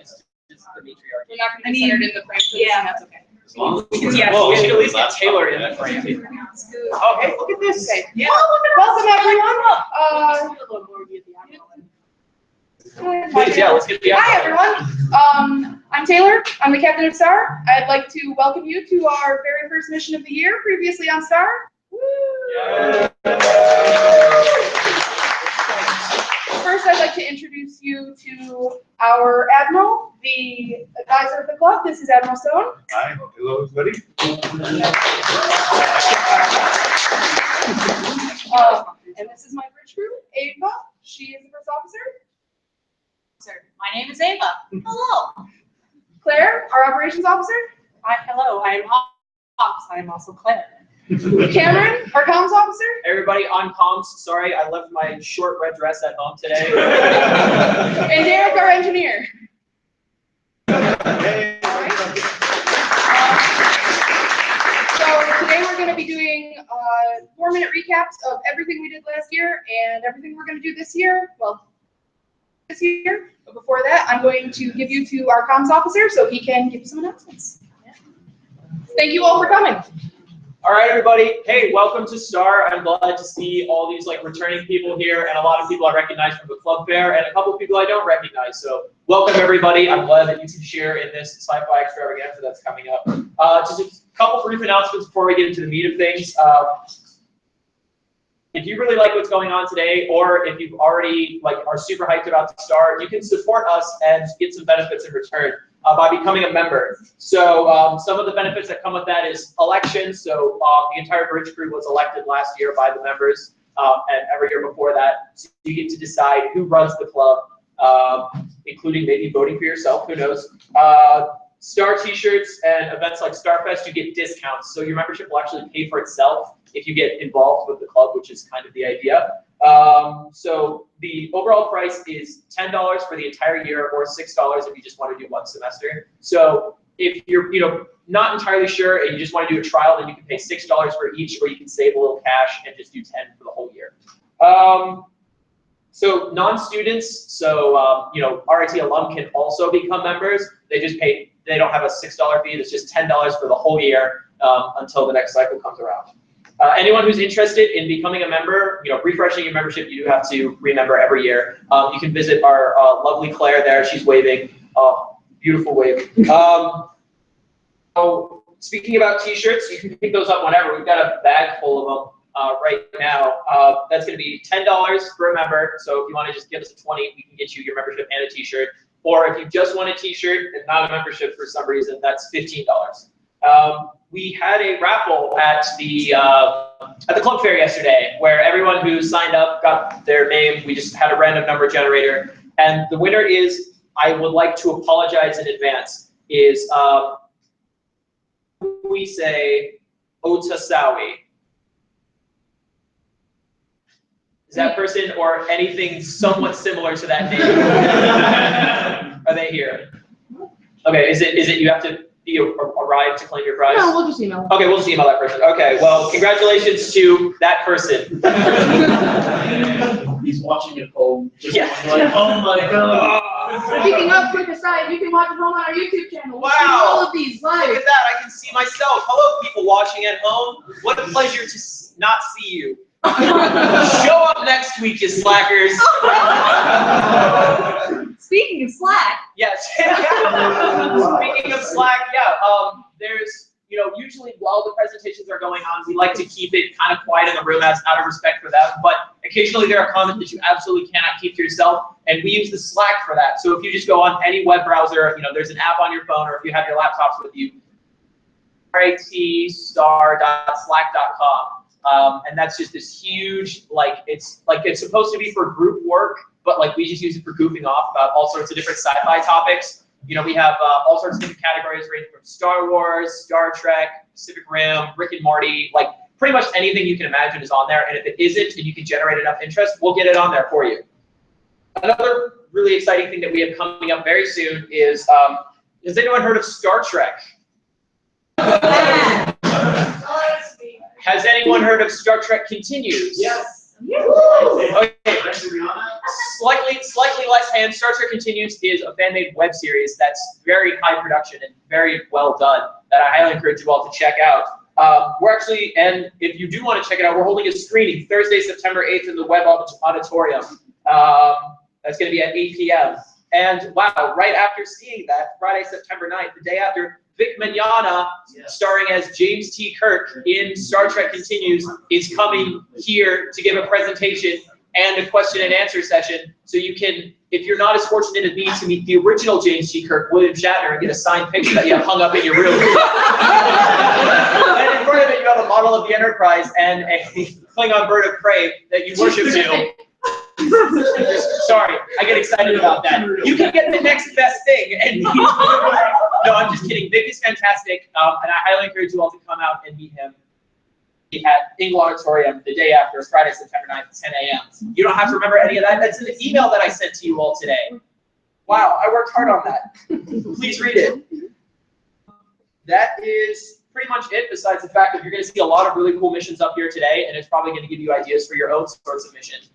it's the matriarchy. You're not going to be centered in the frame, so yeah, that's okay. As long as we should at least get Taylor in the frame. Oh, hey, look at this. Okay. Yeah. Welcome, everyone. Please, yeah, let's get the Hi, everyone. I'm Taylor. I'm the captain of Star. I'd like to welcome you to our very first mission of the year, previously on Star. Woo! Yeah. First, I'd like to introduce you to our Admiral, the advisor of the club. This is Admiral Stone. Hi, hello everybody. And this is my bridge crew, Ava. She is the first officer. My name is Ava. Hello. Claire, our operations officer. Hi, hello. I am Ops. I am also Claire. Cameron, our comms officer. Everybody on comms, sorry, I left my short red dress at home today. And Derek, our engineer. Hey. So today we're going to be doing 4-minute recaps of everything we did last year and everything we're going to do this year. Well, this year. But before that, I'm going to give you to our comms officer so he can give you some announcements. Thank you all for coming. All right, everybody. Hey, welcome to Star. I'm glad to see all these returning people here, and a lot of people I recognize from the club fair, and a couple of people I don't recognize. So welcome, everybody. I'm glad that you can share in this Sci-Fi extravaganza that's coming up. Just a couple brief announcements before we get into the meat of things. If you really like what's going on today, or if you've already are super hyped about the Star, you can support us and get some benefits in return by becoming a member. So some of the benefits that come with that is elections. So the entire bridge crew was elected last year by the members, and every year before that. So you get to decide who runs the club, including maybe voting for yourself. Who knows? Star T-shirts and events like Starfest, you get discounts. So your membership will actually pay for itself if you get involved with the club, which is kind of the idea. So the overall price is $10 for the entire year, or $6 if you just want to do one semester. So if you're not entirely sure and you just want to do a trial, then you can pay $6 for each, or you can save a little cash and just do $10 for the whole year. So non-students, so RIT alum can also become members. They don't have a $6 fee. It's just $10 for the whole year until the next cycle comes around. Anyone who's interested in becoming a member, refreshing your membership, you do have to remember every year. You can visit our lovely Claire there. She's waving. Oh, beautiful wave. So speaking about T-shirts, you can pick those up whenever. We've got a bag full of them right now. That's going to be $10 for a member. So if you want to just give us a 20, we can get you your membership and a T-shirt. Or if you just want a T-shirt and not a membership for some reason, that's $15. We had a raffle at the club fair yesterday, where everyone who signed up got their name. We just had a random number generator, and the winner is, I would like to apologize in advance, is we say Otasawi. Is that person or anything somewhat similar to that name? Are they here? Okay, is it you have to arrive to claim your prize? No, we'll just email them. Okay, we'll just email that person. Okay, well, congratulations to that person. He's watching at home. Just Yeah. like, oh my god. Speaking of, quick aside, you can watch it home on our YouTube channel. Wow. We see all of these live. Look at that, I can see myself. Hello, people watching at home. What a pleasure to not see you. Show up next week, you slackers. Speaking of Slack. Yes. Speaking of Slack, yeah. There's, usually while the presentations are going on, we like to keep it kind of quiet in the room out of respect for them. But occasionally there are comments that you absolutely cannot keep to yourself, and we use the Slack for that. So if you just go on any web browser, there's an app on your phone, or if you have your laptops with you, ratstar.slack.com. And that's just this huge, it's supposed to be for group work, but we just use it for goofing off about all sorts of different sci-fi topics. We have all sorts of different categories ranging from Star Wars, Star Trek, Pacific Rim, Rick and Morty, pretty much anything you can imagine is on there. And if it isn't and you can generate enough interest, we'll get it on there for you. Another really exciting thing that we have coming up very soon is, has anyone heard of Star Trek? Has anyone heard of Star Trek Continues? Yes. Okay, slightly less hand. Star Trek Continues is a fan-made web series that's very high production and very well done that I highly encourage you all to check out. We're actually, and if you do want to check it out, we're holding a screening Thursday, September 8th in the Web Auditorium. That's going to be at 8 p.m. And wow, right after seeing that, Friday, September 9th, the day after, Vic Mignogna, starring as James T. Kirk in Star Trek Continues, is coming here to give a presentation and a question and answer session. So you can, if you're not as fortunate as me to meet the original James T. Kirk, William Shatner, and get a signed picture that you have hung up in your room. And in front of it, you have a model of the Enterprise and a Klingon bird of prey that you worship to. Sorry, I get excited about that. You can get the next best thing. And no, I'm just kidding. Vic is fantastic, and I highly encourage you all to come out and meet him at Ingle Auditorium the day after, Friday, September 9th at 10 a.m. You don't have to remember any of that. That's in the email that I sent to you all today. Wow, I worked hard on that. Please read it. That is pretty much it, besides the fact that you're going to see a lot of really cool missions up here today, and it's probably going to give you ideas for your own sorts of missions.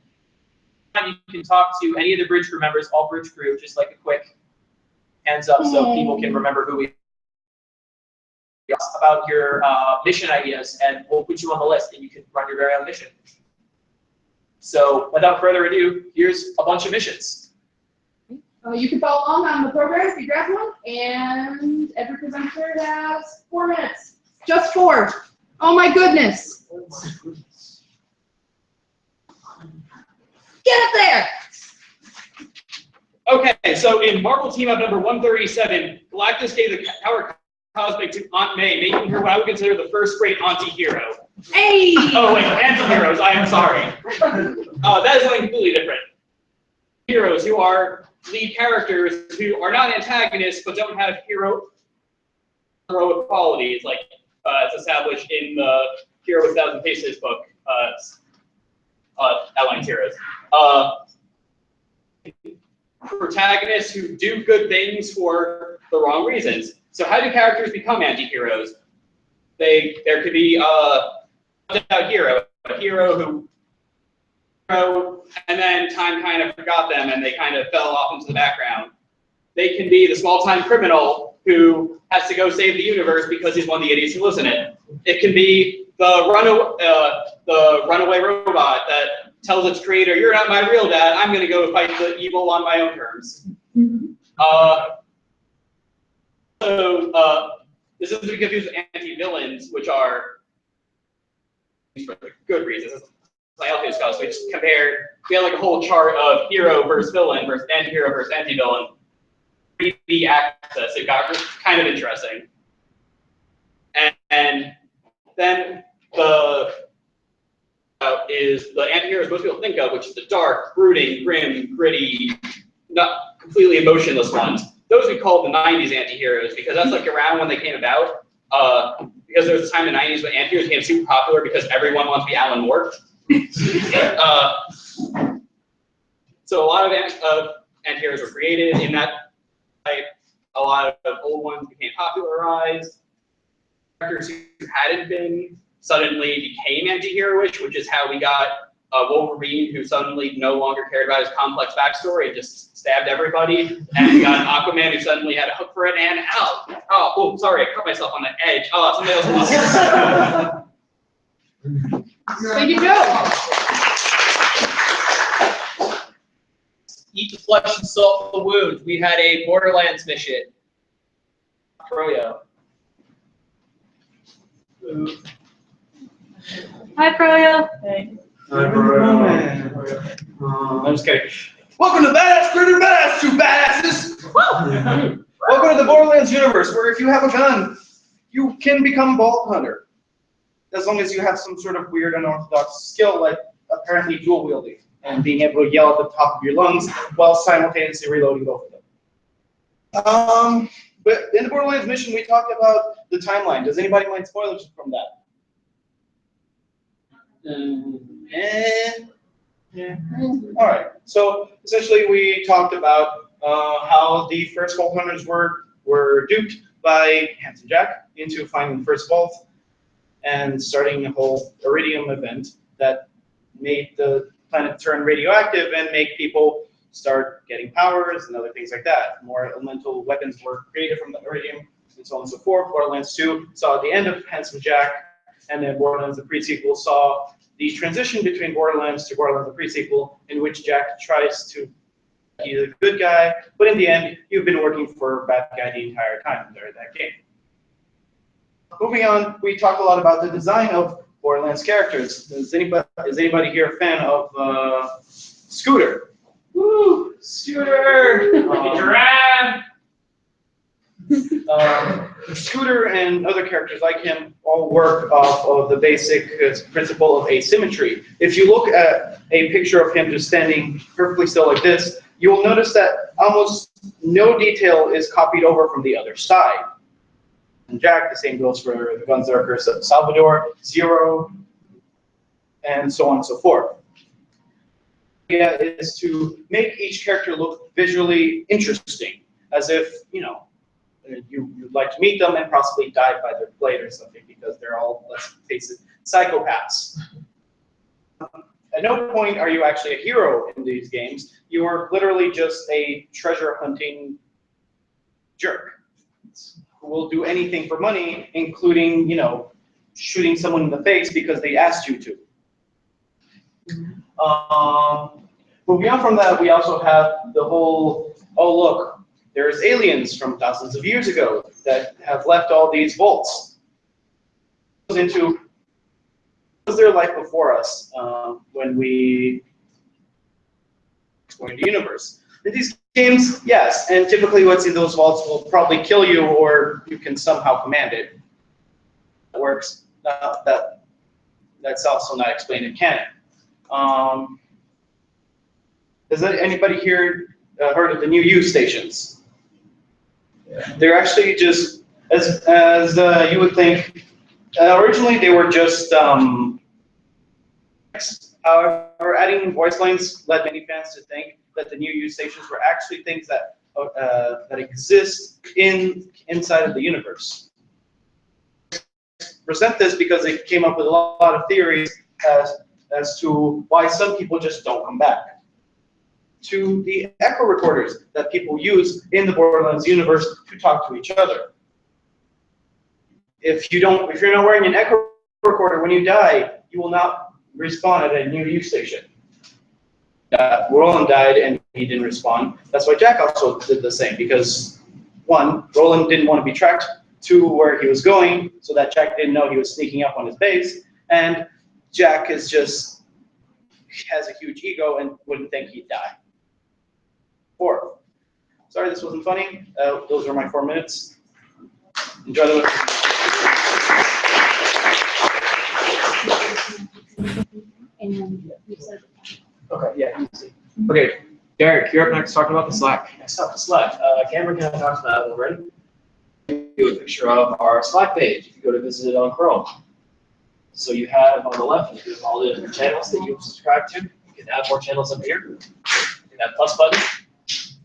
You can talk to any of the bridge crew members, all bridge crew, just like a quick hands up so people can remember who we are, about your mission ideas, and we'll put you on the list and you can run your very own mission. So without further ado, here's a bunch of missions. You can follow along on the program if you grab one, and every presenter has 4 minutes. Just 4. Oh my goodness. Get it there! Okay, so in Marvel Team Up number 137, Galactus gave the power cosmic to Aunt May, making her what I would consider the first great anti-hero. Hey! Oh wait, anti-heroes, I am sorry. That is something completely different. Heroes who are lead characters who are not antagonists but don't have heroic qualities, like it's established in the Hero 1000 Faces book, Outlining Heroes. Protagonists who do good things for the wrong reasons. So how do characters become anti-heroes? There could be a hero who and then time kind of forgot them and they kind of fell off into the background. They can be the small-time criminal who has to go save the universe because he's one of the idiots who lives in it. It can be the runaway robot that tells its creator, "You're not my real dad. I'm going to go fight the evil on my own terms." This is to be confused with anti-villains, which are for good reasons. Like I'll discuss. We just compared. We had like a whole chart of hero versus villain versus anti-hero versus anti-villain. 3D access. It got kind of interesting. And then the is the anti-heroes most people think of, which is the dark, brooding, grim, gritty, not completely emotionless ones. Those we call the 90s anti-heroes because that's like around when they came about. Because there was a time in the 90s when anti-heroes became super popular because everyone wants to be Alan Moore. So a lot of anti-heroes were created in that type. A lot of old ones became popularized. Characters who hadn't been suddenly became anti-heroish, which is how we got Wolverine, who suddenly no longer cared about his complex backstory and just stabbed everybody. And we got an Aquaman who suddenly had a hook for it, and oh, sorry, I cut myself on the edge. Oh, somebody else wants to. Thank you, Joe. Eat the flesh and salt the wound. We had a Borderlands mission. Froyo. Hi, Froyo. Hey. I'm just kidding. Welcome to Badass Critter Badass, two badasses! Welcome to the Borderlands universe, where if you have a gun, you can become Vault Hunter. As long as you have some sort of weird unorthodox skill, like apparently dual wielding, and being able to yell at the top of your lungs while simultaneously reloading both of them. But in the Borderlands mission, we talked about the timeline. Does anybody mind spoilers from that? All right. So essentially, we talked about how the first Vault Hunters were duped by Handsome Jack into finding the first vault and starting a whole Iridium event that made the planet turn radioactive and make people start getting powers and other things like that. More elemental weapons were created from the iridium and so on and so forth. Borderlands 2 saw the end of Handsome Jack, and then Borderlands the pre-sequel saw the transition between Borderlands to Borderlands the pre-sequel, in which Jack tries to be the good guy, but in the end, you've been working for a bad guy the entire time during that game. Moving on, we talk a lot about the design of Borderlands characters. Is anybody here a fan of Scooter? Woo! Scooter! Giraffe! Scooter and other characters like him all work off of the basic principle of asymmetry. If you look at a picture of him just standing perfectly still like this, you will notice that almost no detail is copied over from the other side. And Jack, the same goes for the Gunzerkers of Salvador, Zero, and so on and so forth. The idea is to make each character look visually interesting, as if, you know, you'd like to meet them and possibly die by their blade or something, because they're all, let's face it, psychopaths. At no point are you actually a hero in these games. You are literally just a treasure hunting jerk who will do anything for money, including, you know, shooting someone in the face because they asked you to. Moving on from that, we also have the whole, oh look, there's aliens from thousands of years ago that have left all these vaults. Into what was their life before us when we explored the universe. In these games, yes, and typically what's in those vaults will probably kill you, or you can somehow command it. That works. That's also not explained in canon. Has anybody here heard of the new U stations? They're actually just, as you would think, originally they were just, however, adding voice lines led many fans to think that the new U stations were actually things that that exist inside of the universe. Present this because they came up with a lot of theories as to why some people just don't come back. To the echo recorders that people use in the Borderlands universe to talk to each other. If you're not wearing an echo recorder when you die, you will not respawn at a new U station. Roland died and he didn't respawn. That's why Jack also did the same, because one, Roland didn't want to be tracked to where he was going, so that Jack didn't know he was sneaking up on his base, and Jack is just has a huge ego and wouldn't think he'd die. 4. Sorry, this wasn't funny. Those are my 4 minutes. Enjoy the movie. And you said, Okay, yeah, easy. Okay, Derek, you're up next talking about the Slack. Next up, the Slack. Cameron kind of talked about it already. Do a picture of our Slack page if you go to visit it on Chrome. So you have on the left, you have all the different channels that you subscribe to. You can add more channels up here. You can add plus button.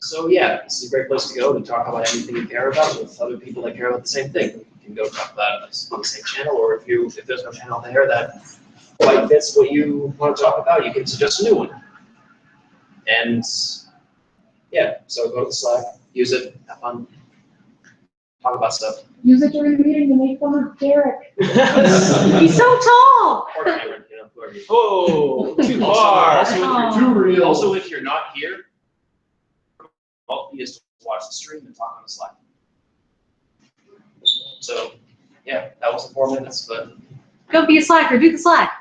So yeah, this is a great place to go to talk about anything you care about with other people that care about the same thing. You can go talk about it on the same channel, or if there's no channel there that quite fits what you want to talk about, you can suggest a new one. And yeah, so go to the Slack, use it, have fun, talk about stuff. use it during the meeting to make fun of Derek. He's so tall. Or Cameron, you know, whoever you Oh, too far. Also, if you're not here, all you just watch the stream and talk on the Slack. So, yeah, that was the 4 minutes, but. Go be a slacker. Do the Slack.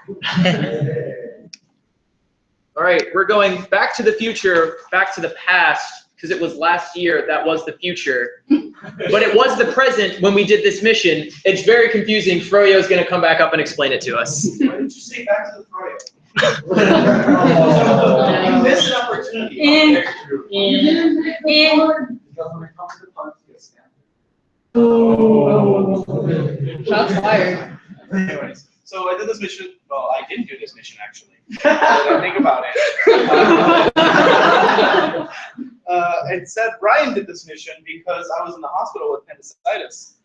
All right, we're going back to the future, back to the past, because it was last year that was the future. But it was the present when we did this mission. It's very confusing. Froyo's going to come back up and explain it to us. Why didn't you say back to the Froyo? You missed an opportunity. In. Shots fired. Anyways, so I did this mission. Well, I didn't do this mission actually. Now that I think about it. Instead, Brian did this mission because I was in the hospital with appendicitis,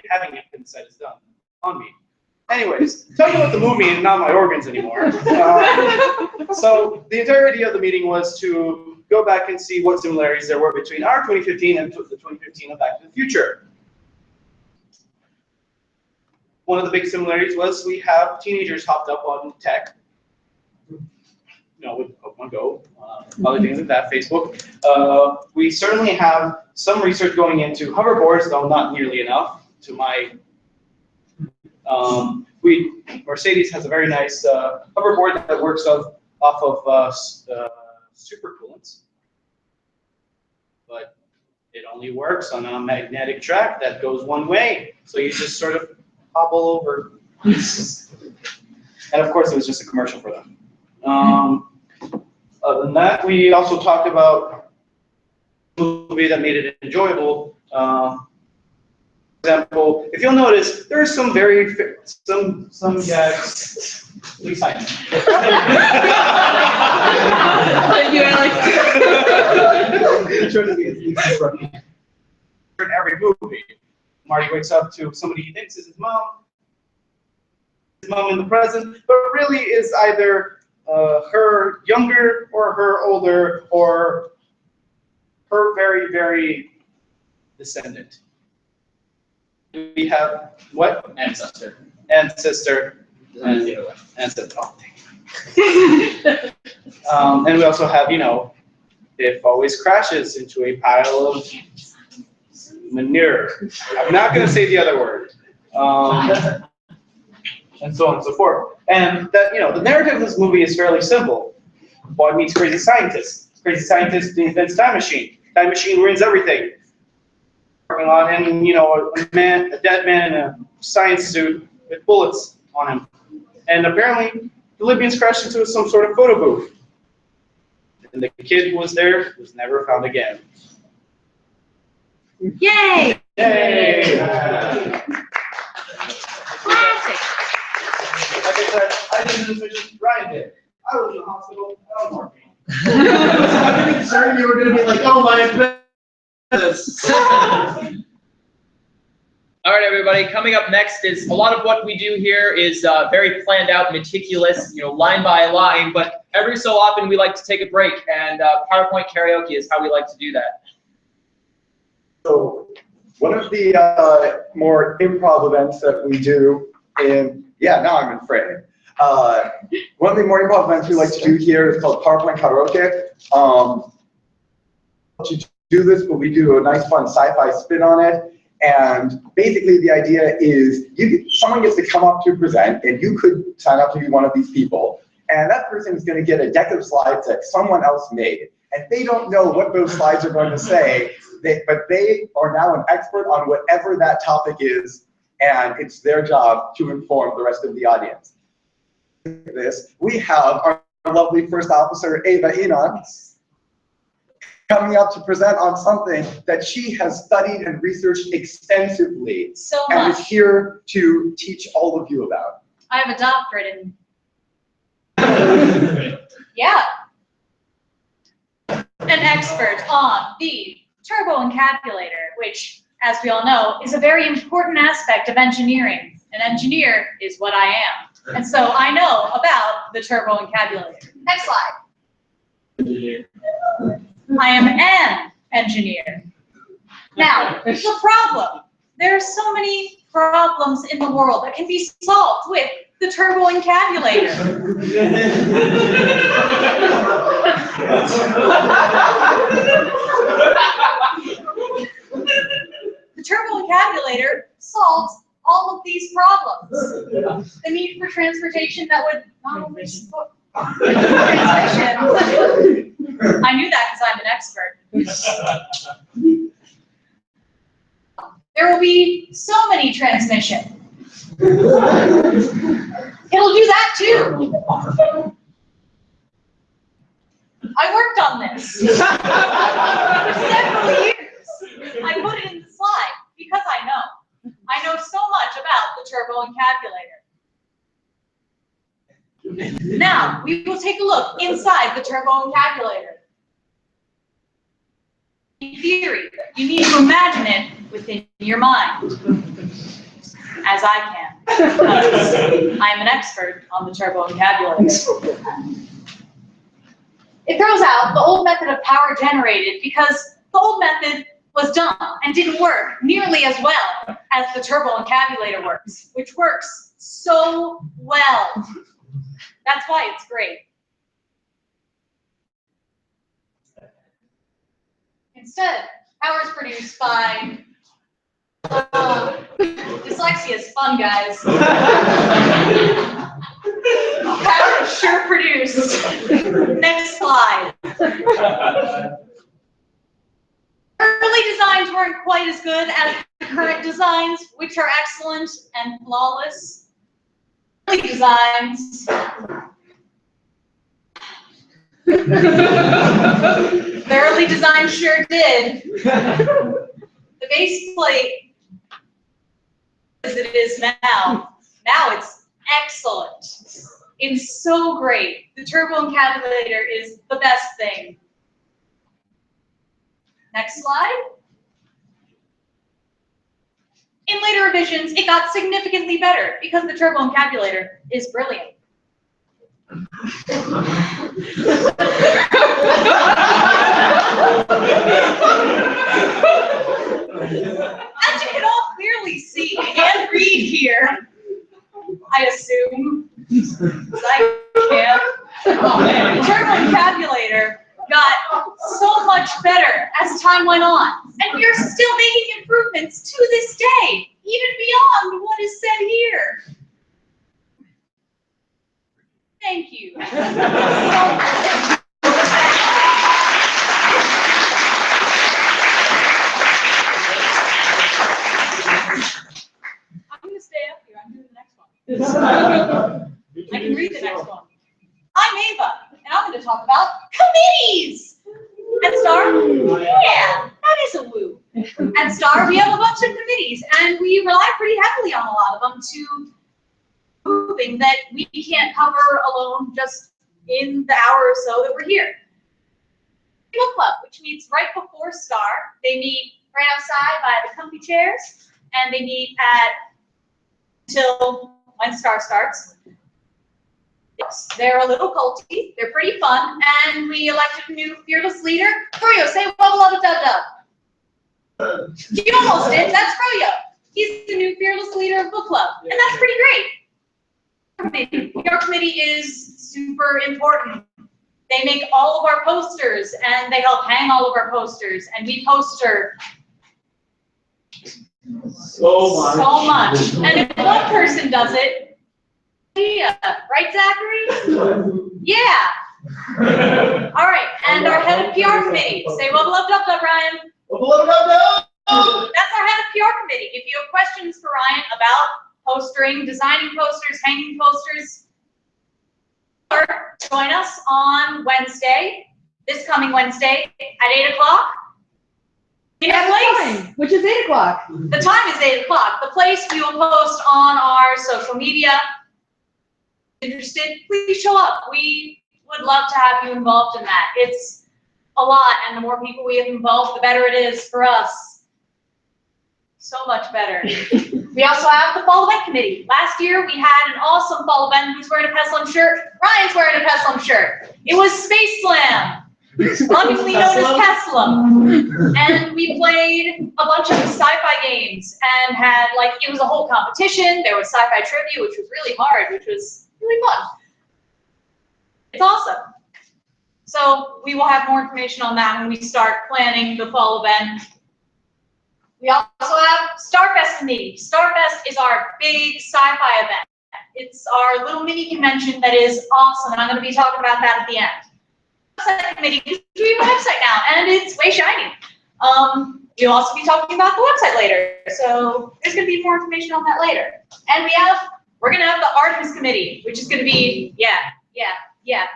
having appendicitis done on me. Anyways, talking about the movie and not my organs anymore. So the entire idea of the meeting was to go back and see what similarities there were between our 2015 and the 2015 of Back to the Future. One of the big similarities was we have teenagers hopped up on tech, with Pokemon Go, other things like that, Facebook. We certainly have some research going into hoverboards, though not nearly enough to my. Mercedes has a very nice hoverboard that works off of supercoolants, but it only works on a magnetic track that goes one way. So you just sort of hobble over. And of course, it was just a commercial for them. Other than that, we also talked about a movie that made it enjoyable. For example, if you'll notice, there are some gags. Please sign. Thank you, Alex. In every movie, Marty wakes up to somebody he thinks is his mom in the present, but really is either her younger or her older or her very, very descendant. We have what? Ancestor. Ancestor. Ancestor. Oh, and we also have, if always crashes into a pile of manure. I'm not going to say the other word. And so on and so forth. And that, the narrative of this movie is fairly simple. Boy meets crazy scientist. Crazy scientist invents time machine. Time machine ruins everything. Parking lot, and a dead man in a science suit with bullets on him. And apparently, the Libyans crashed into some sort of photo booth. And the kid who was there was never found again. Yay! Yay! Classic. Like I said, I didn't do as much as Ryan did. I was in the hospital. I was working. I was concerned you were going to be like, oh my goodness. All right, everybody. Coming up next is a lot of what we do here is very planned out, meticulous, line by line. But every so often we like to take a break, and PowerPoint karaoke is how we like to do that. So one of the more improv events that we do now I'm afraid. One of the more improv events we like to do here is called PowerPoint Karaoke. To do this, but we do a nice fun sci-fi spin on it. And basically the idea is someone gets to come up to present, and you could sign up to be one of these people. And that person is going to get a deck of slides that someone else made. And they don't know what those slides are going to say, but they are now an expert on whatever that topic is, and it's their job to inform the rest of the audience. We have our lovely first officer, Ava Enoch, coming up to present on something that she has studied and researched extensively, and is here to teach all of you about. I have a doctorate in. Yeah. An expert on the turbo-encabulator, which, as we all know, is a very important aspect of engineering. An engineer is what I am. And so I know about the turbo-encabulator. Next slide. I am an engineer. Now, the problem. There are so many problems in the world that can be solved with the turbo-encabulator. The turbo-encabulator solves all of these problems. The need for transportation that would not only support transmission. I knew that because I'm an expert. There will be so many transmission. It'll do that too. I worked on this for several years. I put it in the slide because I know. I know so much about the turbo-encabulator. Now, we will take a look inside the turbo-encabulator. In theory, you need to imagine it within your mind, as I can. I'm an expert on the turbo encabulator. It throws out the old method of power generated because the old method was dumb and didn't work nearly as well as the turbo encabulator works, which works so well. That's why it's great. Instead, power is produced by dyslexia is fun, guys. Power is sure produced. Next slide. Early designs weren't quite as good as the current designs, which are excellent and flawless. Early designs. The early design sure did. The base plate, as it is now it's excellent. It's so great. The turbo encabulator is the best thing. Next slide. In later revisions, it got significantly better because the turbo encabulator is brilliant. As you can all clearly see and read here, I assume, I can't. The turbo encabulator got so much better as time went on, and we are still making improvements to this day, even beyond what is said here. Thank you. I'm going to stay up here. I'm doing the next one. I can read the next one. I'm Ava, and I'm going to talk about committees. And Star, yeah, that is a woo. And Star, we have a bunch of committees, and we rely pretty heavily on a lot of them to moving that we can't cover alone just in the hour or so that we're here. Book club, which meets right before Star. They meet right outside by the comfy chairs, and they meet till when Star starts. They're a little culty, they're pretty fun, and we elected a new fearless leader. Froyo, say wubba lubba dub dub. You almost did, that's Froyo. He's the new fearless leader of book club, and that's pretty great. Your committee is super important. They make all of our posters, and they help hang all of our posters, and we poster so much. And if one person does it, yeah, right, Zachary? Yeah. All right, and our head of PR committee. Say wubba lub dub dub, Ryan. Wubba lubba dub dub. That's our head of PR committee. If you have questions for Ryan about postering, designing posters, hanging posters, or join us on Wednesday, this coming Wednesday at 8 o'clock. In a place. Which is 8 o'clock. The time is 8 o'clock. The place we will post on our social media. Interested, please show up. We would love to have you involved in that. It's a lot, and the more people we have involved, the better it is for us. So much better. We also have the fall event committee. Last year, we had an awesome fall event. Who's wearing a Peslum shirt? Ryan's wearing a Peslum shirt. It was Space Slam, lovingly known as Peslum. And we played a bunch of sci-fi games and had, it was a whole competition. There was sci-fi trivia, which was really hard, which was really fun. It's awesome. So we will have more information on that when we start planning the fall event. We also have Starfest committee. Starfest is our big sci-fi event. It's our little mini convention that is awesome, and I'm going to be talking about that at the end. Website committee is doing a website now, and it's way shiny. We'll also be talking about the website later, so there's going to be more information on that later. And we're going to have the Artemis committee, which is going to be,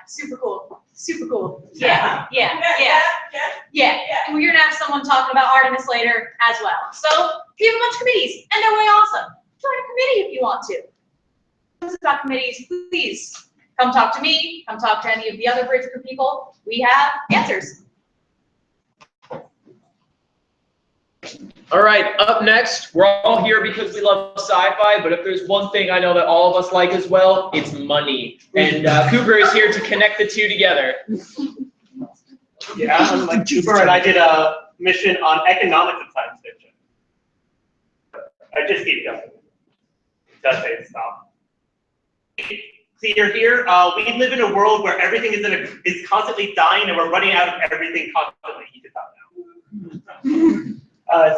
super cool. Super cool. Yeah. And we're going to have someone talking about Artemis later as well. So we have a bunch of committees, and they're way awesome. Join a committee if you want to. About committees, please come talk to me, come talk to any of the other Bridge Group people. We have answers. All right, up next, we're all here because we love sci-fi, but if there's one thing I know that all of us like as well, it's money. And Cooper is here to connect the two together. Yeah, I'm like Cooper, and I did a mission on economics of science fiction. I just keep going. It does say stop. See, you're here. We live in a world where everything is constantly dying, and we're running out of everything constantly. You can stop now.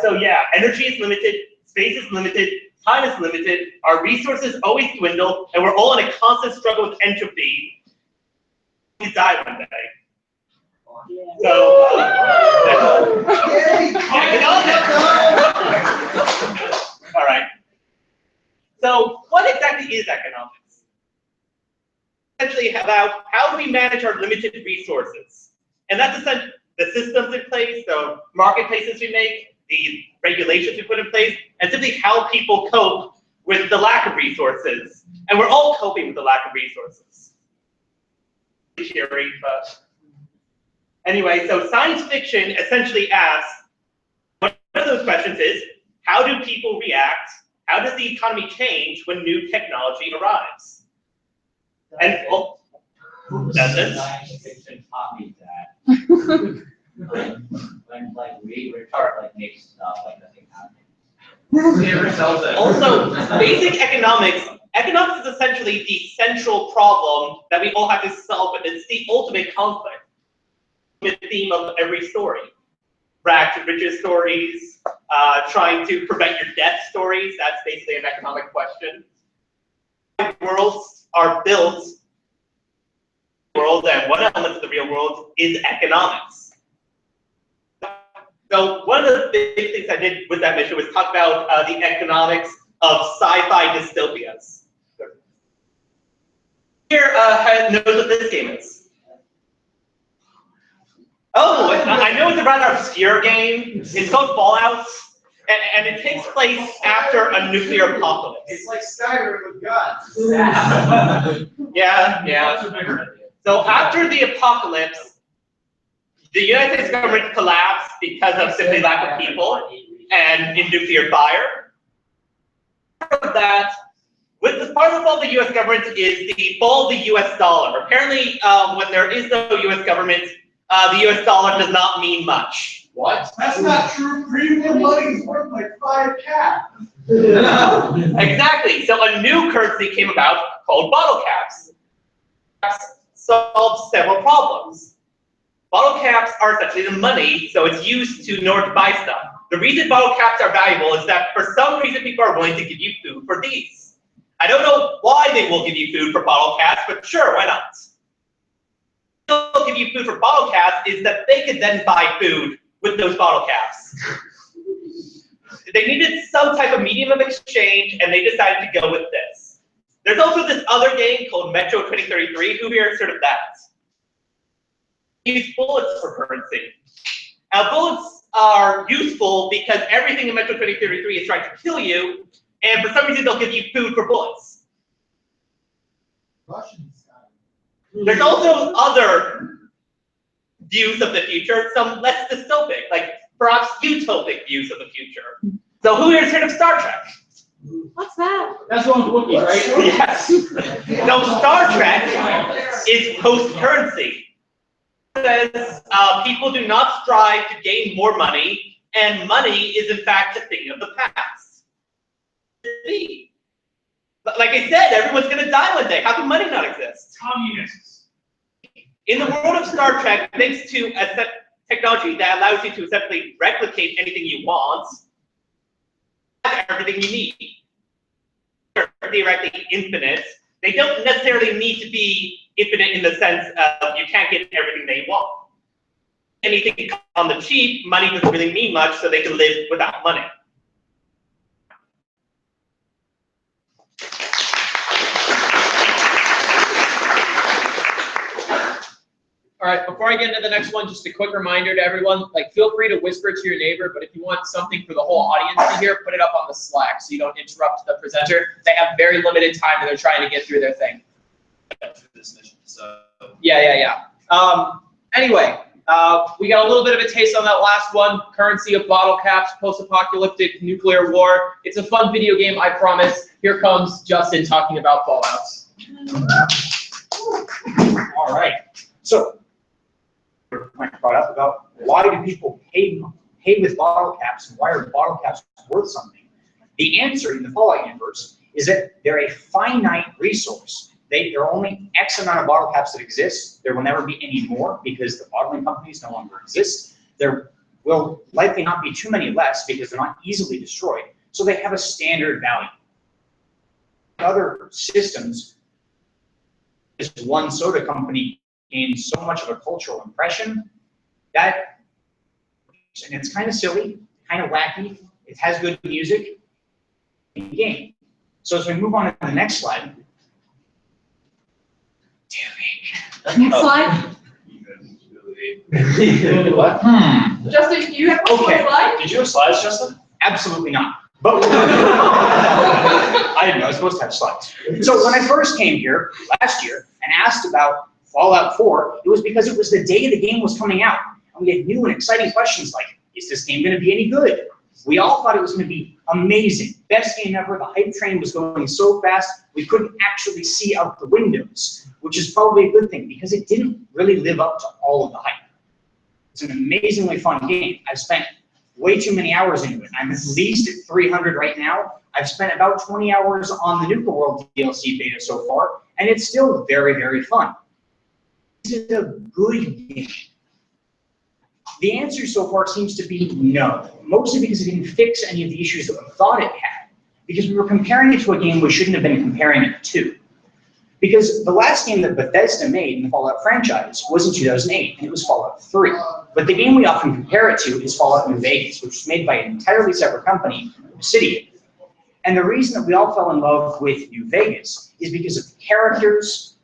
So yeah, energy is limited, space is limited, time is limited. Our resources always dwindle, and we're all in a constant struggle with entropy. We die one day. So, all right. So, what exactly is economics? Essentially, about how do we manage our limited resources, and that's essentially the systems in place, the marketplaces we make, the regulations we put in place, and simply how people cope with the lack of resources. And we're all coping with the lack of resources. Cheering, but. Anyway, so science fiction essentially asks, one of those questions is, how do people react? How does the economy change when new technology arrives? And, oh, does it? Science fiction taught me that. When like we retard like make stuff like nothing happens. Also, basic economics is essentially the central problem that we all have to solve, but it's the ultimate conflict. The theme of every story. Rag to riches stories, trying to prevent your death stories, that's basically an economic question. Worlds are built in the world, and one element of the real world is economics. So one of the big things I did with that mission was talk about the economics of sci-fi dystopias. Here, knows what this game is. Oh, I know it's a rather obscure game. It's called Fallout, and it takes place after a nuclear apocalypse. It's like Skyrim with guns. Yeah. So after the apocalypse, the United States government collapsed because of simply lack of people and in nuclear fire. Part of that, with the part of the fall of the U.S. government is the fall of the U.S. dollar. Apparently, when there is no U.S. government, the U.S. dollar does not mean much. What? That's not true. Premium money's worth like 5 caps. Exactly. So a new currency came about called bottle caps. Solved several problems. Bottle caps are essentially the money, so it's used in order to buy stuff. The reason bottle caps are valuable is that for some reason people are willing to give you food for these. I don't know why they will give you food for bottle caps, but sure, why not? They'll give you food for bottle caps is that they could then buy food with those bottle caps. They needed some type of medium of exchange, and they decided to go with this. There's also this other game called Metro 2033. Who here has heard of that? Use bullets for currency. Now, bullets are useful because everything in Metro 2033 is trying to kill you, and for some reason they'll give you food for bullets. Russians. There's also other views of the future, some less dystopic, like perhaps utopic views of the future. So who here has heard of Star Trek? What's that? That's one with Wookiees, right? Yes. No, Star Trek is post-currency. It says people do not strive to gain more money, and money is in fact a thing of the past. Like I said, everyone's going to die one day. How can money not exist? Communists. In the world of Star Trek, thanks to a technology that allows you to essentially replicate anything you want, everything you need. They're theoretically infinite. They don't necessarily need to be infinite in the sense of you can't get everything they want. Anything on the cheap, money doesn't really mean much, so they can live without money. All right, before I get into the next one, just a quick reminder to everyone, like feel free to whisper to your neighbor, but if you want something for the whole audience to hear, put it up on the Slack so you don't interrupt the presenter. They have very limited time and they're trying to get through their thing. This mission, so. Yeah. Anyway, We got a little bit of a taste on that last one, currency of bottle caps, post-apocalyptic nuclear war. It's a fun video game, I promise. Here comes Justin talking about Fallouts. All right. So, I brought up about why do people pay with bottle caps and why are bottle caps worth something? The answer in the Fallout universe is that they're a finite resource. There are only X amount of bottle caps that exist. There will never be any more because the bottling companies no longer exist. There will likely not be too many less because they're not easily destroyed. So they have a standard value. Other systems, this one soda company gains so much of a cultural impression that, and it's kind of silly, kind of wacky. It has good music. Game. So as we move on to the next slide. Next slide. What? Justin, you have one more Okay. slide? Did you have slides, Justin? Absolutely not. But I didn't know I was supposed to have slides. So when I first came here last year and asked about Fallout 4, it was because it was the day the game was coming out. And we had new and exciting questions like, is this game going to be any good? We all thought it was going to be amazing. Best game ever. The hype train was going so fast, we couldn't actually see out the windows, which is probably a good thing because it didn't really live up to all of the hype. It's an amazingly fun game. I've spent way too many hours into it. I'm at least at 300 right now. I've spent about 20 hours on the Nuka World DLC beta so far, and it's still very, very fun. Is it a good game? The answer so far seems to be no, mostly because it didn't fix any of the issues that we thought it had, because we were comparing it to a game we shouldn't have been comparing it to. Because the last game that Bethesda made in the Fallout franchise was in 2008, and it was Fallout 3. But the game we often compare it to is Fallout New Vegas, which was made by an entirely separate company, Obsidian. And the reason that we all fell in love with New Vegas is because of the characters,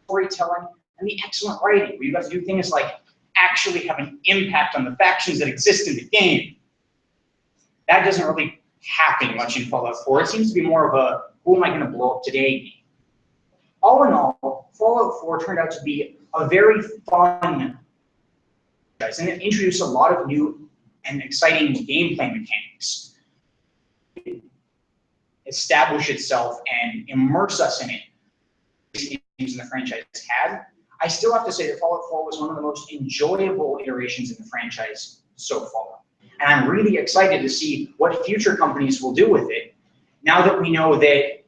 storytelling, and the excellent writing, where you got to do things like actually have an impact on the factions that exist in the game. That doesn't really happen much in Fallout 4. It seems to be more of a, who am I going to blow up today game. All in all, Fallout 4 turned out to be a very fun franchise, and it introduced a lot of new and exciting gameplay mechanics. Establish itself and immerse us in it. Games in the franchise had. I still have to say that Fallout 4 was one of the most enjoyable iterations in the franchise so far. And I'm really excited to see what future companies will do with it now that we know that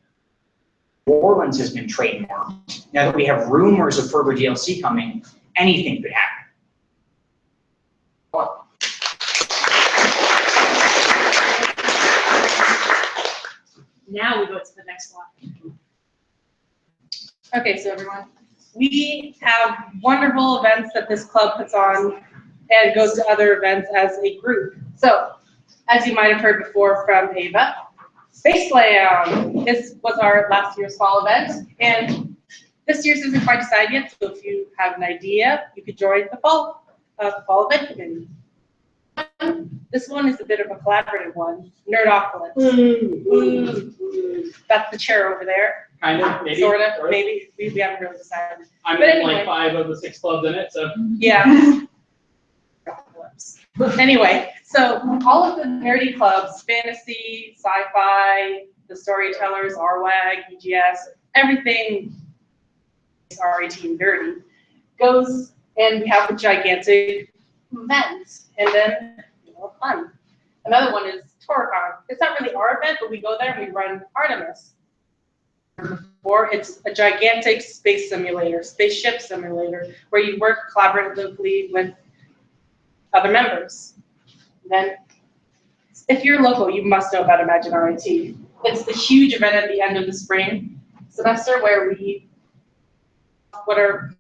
New Orleans has been trademarked. Now that we have rumors of further DLC coming, anything could happen. Now we go to the next one. Okay, so everyone. We have wonderful events that this club puts on and goes to other events as a group. So, as you might have heard before from Ava, Space Slam. This was our last year's fall event, and this year's isn't quite decided yet, so if you have an idea, you could join the fall event committee. This one is a bit of a collaborative one, Nerdopolis. That's the chair over there. Kind of, maybe. Sort of, maybe. We haven't really decided. I'm But in anyway. like 5 of the 6 clubs in it, so. Yeah. Anyway, so all of the nerdy clubs, fantasy, sci-fi, the storytellers, RWAG, EGS, everything RET and nerdy goes, and we have a gigantic event, and then fun. Another one is Toricon. It's not really our event, but we go there and we run Artemis. Or it's a gigantic space simulator, spaceship simulator, where you work collaboratively with other members. Then, if you're local, you must know about Imagine RIT. It's the huge event at the end of the spring semester where we, what our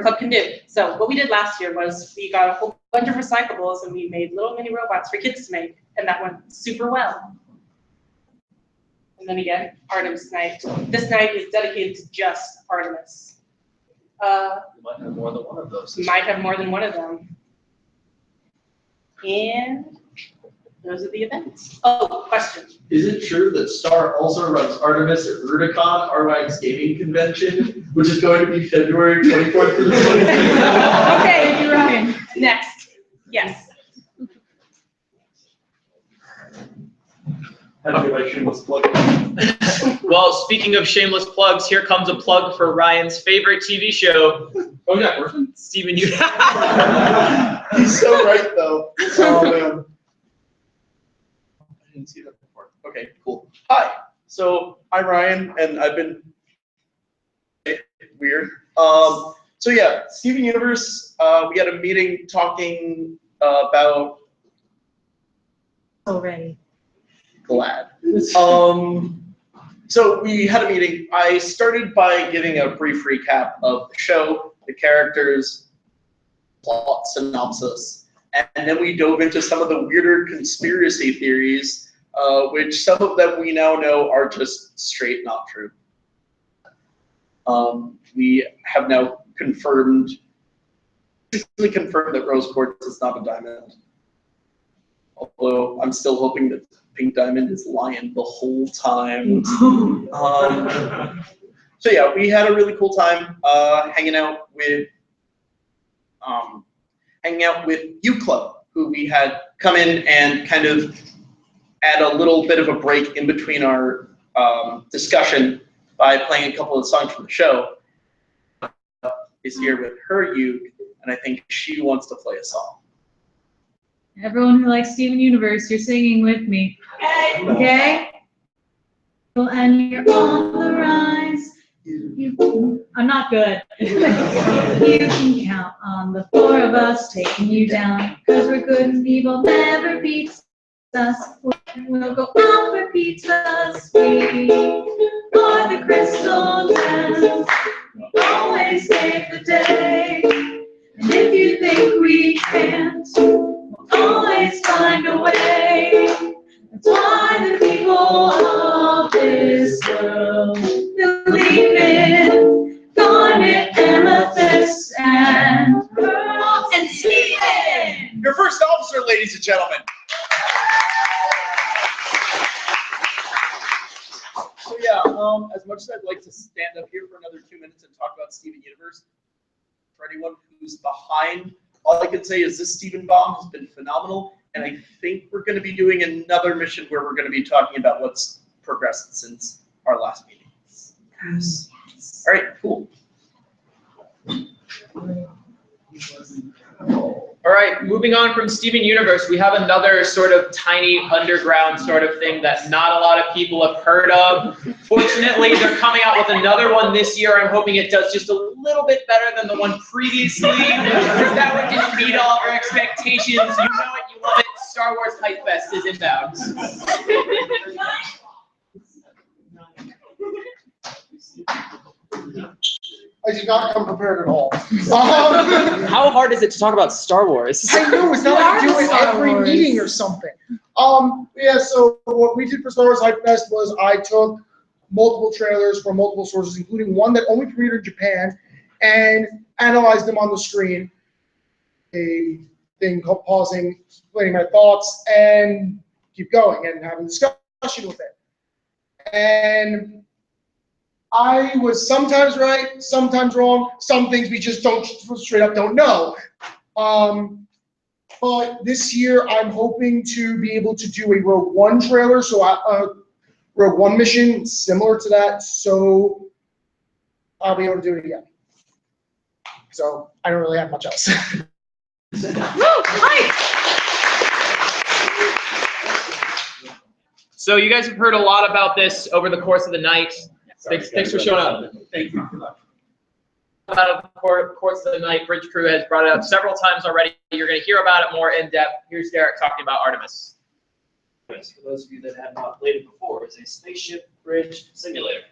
club can do. So what we did last year was we got a whole bunch of recyclables and we made little mini robots for kids to make, and that went super well. And then again, Artemis night. This night is dedicated to just Artemis. You might have more than one of those. Might have more than one of them. And those are the events. Oh, question. Is it true that Star also runs Artemis at Rudicon, RY's gaming convention, which is going to be February 24th through the 25th? Okay, you're Ryan. Next. Yes. How do I shameless plug? Well, speaking of shameless plugs, here comes a plug for Ryan's favorite TV show. Oh yeah, Orphan? Steven, you. He's so right though. Oh man. I didn't see that before. Okay, cool. Hi. So I'm Ryan, and I've been weird. So yeah, Steven Universe. We had a meeting talking about. Already. Glad. So we had a meeting. I started by giving a brief recap of the show, the characters, plot synopsis, and then we dove into some of the weirder conspiracy theories, which some of them we now know are just straight not true. We have now confirmed that rose quartz is not a diamond. Although I'm still hoping that Pink Diamond is lying the whole time. So yeah, we had a really cool time hanging out with U Club, who we had come in and kind of add a little bit of a break in between our discussion by playing a couple of songs from the show. Is here with her uke, and I think she wants to play a song. Everyone who likes Steven Universe, you're singing with me. Okay? And you're on the rise. I'm not good. You can count on the four of us taking you down. Cause we're good and evil never beats us. We'll go out for pizzas. We are the crystal gems. We'll always save the day. And if you think we can't, always find a way. That's why the people of this world believe in garnet, amethyst, and pearl, and Steven. Your first officer, ladies and gentlemen. So yeah, as much as I'd like to stand up here for another 2 minutes and talk about Steven Universe, for anyone who's behind, all I can say is this Steven Bomb has been phenomenal, and I think we're going to be doing another mission where we're going to be talking about what's progressed since our last meeting. Yes. All right, cool. All right, moving on from Steven Universe, we have another sort of tiny underground sort of thing that not a lot of people have heard of. Fortunately, they're coming out with another one this year. I'm hoping it does just a little bit better than the one previously, because that would just meet all of our expectations. You know it, you love it. Star Wars Hype Fest is inbound. I did not come prepared at all. How hard is it to talk about Star Wars? I know, it's not like I do it every meeting or something. Yeah, so what we did for Star Wars Hype Fest was I took multiple trailers from multiple sources, including one that only premiered in Japan, and analyzed them on the screen. A thing called pausing, explaining my thoughts, and keep going and having a discussion with it. And I was sometimes right, sometimes wrong. Some things we just don't straight up don't know. But this year I'm hoping to be able to do a Rogue One trailer, so Rogue One mission similar to that. So I'll be able to do it again. So I don't really have much else. So you guys have heard a lot about this over the course of the night. Thanks for showing up. Thank you. About the course of the night, Bridge Crew has brought it up several times already. You're going to hear about it more in depth. Here's Derek talking about Artemis. For those of you that have not played it before, it's a spaceship bridge simulator.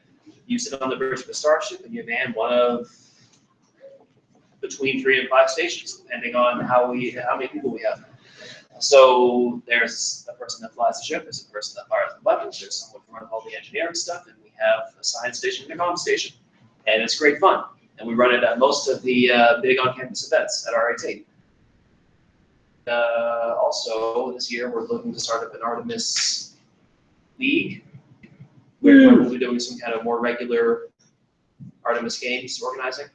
You sit on the bridge of a starship and you man one of between 3 and 5 stations, depending on how many people we have. So there's a person that flies the ship, there's a person that fires the weapons, there's someone who runs all the engineering stuff, and we have a science station and a comm station. And it's great fun. And we run it at most of the big on-campus events at RIT. Also, this year, we're looking to start up an Artemis League, where we'll be doing some kind of more regular Artemis games organizing.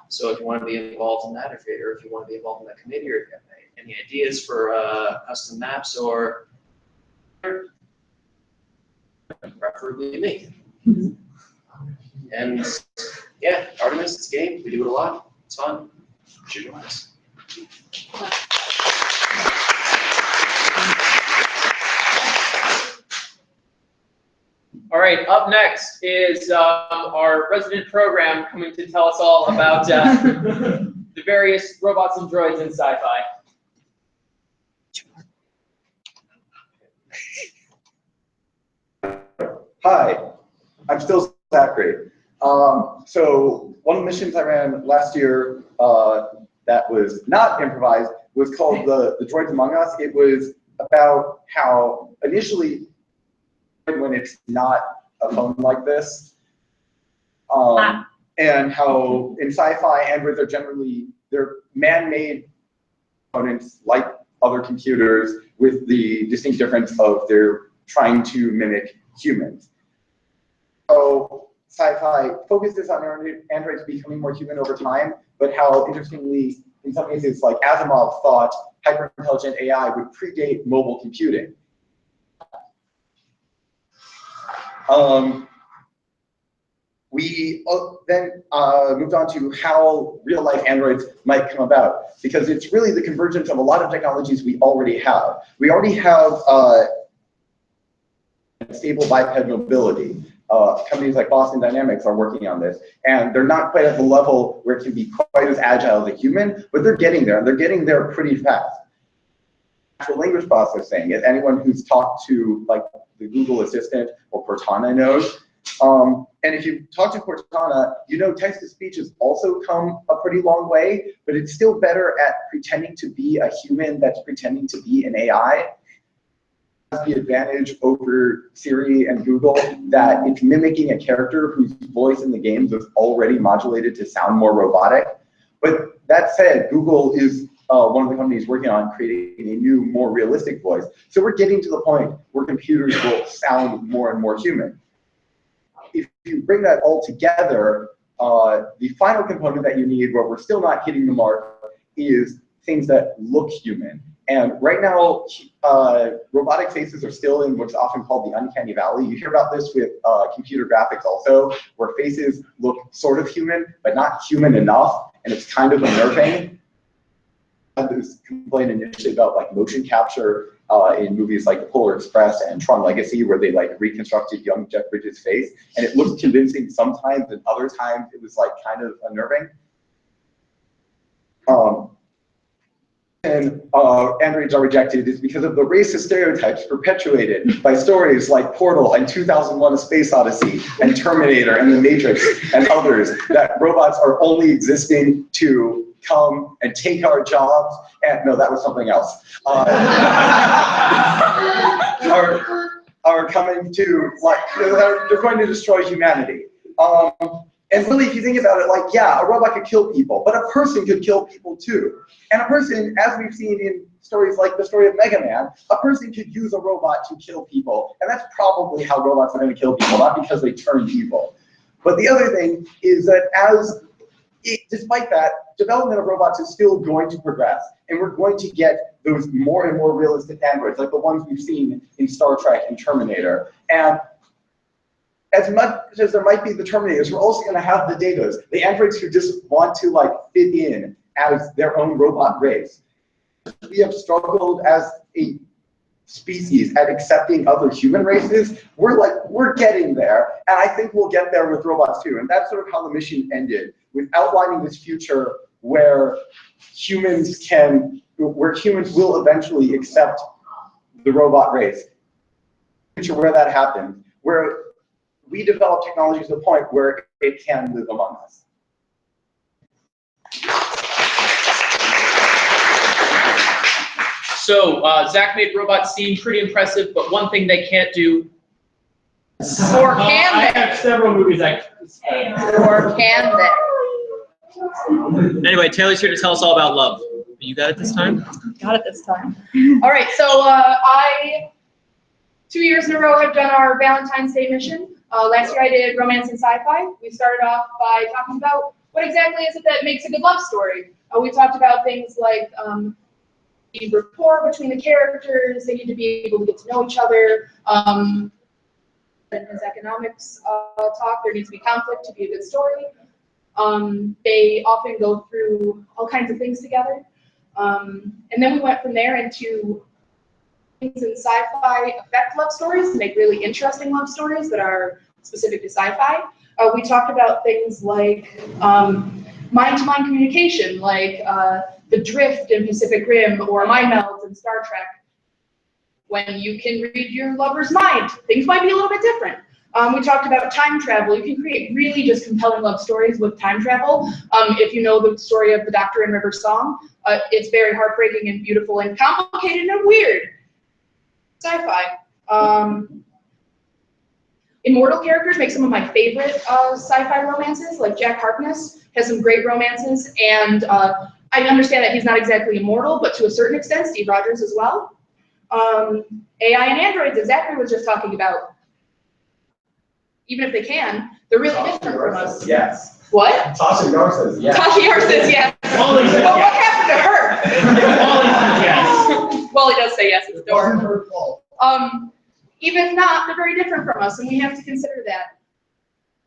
So if you want to be involved in that, or if you want to be involved in that committee, or if you have any ideas for custom maps, or preferably me. And yeah, Artemis, it's a game. We do it a lot. It's fun. You should join us. All right, up next is our resident program coming to tell us all about the various robots and droids in sci-fi. Hi, I'm still Zachary. So one of the missions I ran last year that was not improvised was called the Droids Among Us. It was about how initially, when it's not a phone like this, and how in sci-fi androids are generally, they're man-made components like other computers, with the distinct difference of they're trying to mimic humans. So sci-fi focuses on androids becoming more human over time, but how interestingly, in some cases, like Asimov thought hyper-intelligent AI would predate mobile computing. We then moved on to how real-life androids might come about, because it's really the convergence of a lot of technologies we already have. We already have stable biped mobility. Companies like Boston Dynamics are working on this, and they're not quite at the level where it can be quite as agile as a human, but they're getting there, and they're getting there pretty fast. Natural language processing, as anyone who's talked to like the Google Assistant or Cortana knows, and if you talk to Cortana, you know text-to-speech has also come a pretty long way, but it's still better at pretending to be a human that's pretending to be an AI. The advantage over Siri and Google that it's mimicking a character whose voice in the games is already modulated to sound more robotic. But that said, Google is one of the companies working on creating a new, more realistic voice. So we're getting to the point where computers will sound more and more human. If you bring that all together, the final component that you need, where we're still not hitting the mark, is things that look human. And right now, robotic faces are still in what's often called the uncanny valley. You hear about this with computer graphics also, where faces look sort of human, but not human enough, and it's kind of unnerving. I had this complaint initially about like motion capture in movies like The Polar Express and Tron Legacy, where they like reconstructed young Jeff Bridges' face, and it looked convincing sometimes, and other times it was like kind of unnerving. And androids are rejected is because of the racist stereotypes perpetuated by stories like Portal and 2001: A Space Odyssey and Terminator and The Matrix and others, that robots are only existing to come and take our jobs. And no, that was something else. Are coming to, like, they're going to destroy humanity. And really, if you think about it, like, yeah, a robot could kill people, but a person could kill people too. And a person, as we've seen in stories like the story of Mega Man, a person could use a robot to kill people. And that's probably how robots are going to kill people, not because they turn evil. But the other thing is that despite that, development of robots is still going to progress. And we're going to get those more and more realistic androids, like the ones we've seen in Star Trek and Terminator. And as much as there might be the Terminators, we're also going to have the Datas, the androids who just want to like fit in as their own robot race. We have struggled as a species at accepting other human races. We're getting there, and I think we'll get there with robots too. And that's sort of how the mission ended, with outlining this future where humans will eventually accept the robot race. Future where that happens, where we develop technology to the point where it can live among us. So Zach made robots seem pretty impressive, but one thing they can't do. Or can I they? have several movies Or can they? Anyway, Taylor's here to tell us all about love. You got it this time? Got it this time. All right, so I 2 years in a row have done our Valentine's Day mission. Last year I did romance and sci-fi. We started off by talking about what exactly is it that makes a good love story. We talked about things like the rapport between the characters. They need to be able to get to know each other. As economics talk, there needs to be conflict to be a good story. They often go through all kinds of things together. And then we went from there into things in sci-fi affect love stories, make really interesting love stories that are specific to sci-fi. We talked about things like mind-to-mind communication, like the drift in Pacific Rim or mind melds in Star Trek. When you can read your lover's mind, things might be a little bit different. We talked about time travel. You can create really just compelling love stories with time travel. If you know the story of the Doctor and River Song, it's very heartbreaking and beautiful and complicated and weird. Sci-fi. Immortal characters make some of my favorite sci-fi romances, like Jack Harkness has some great romances, and I understand that he's not exactly immortal, but to a certain extent, Steve Rogers as well. AI and androids, as Zachary was just talking about, even if they can, they're really different from us. Yes. What? Tasha Yar says yes. Tasha Yar says yes. Wally says But what yes. happened to her? Wally says yes. Wally does say yes at the It wasn't door. her fault. Even if not, they're very different from us, and we have to consider that.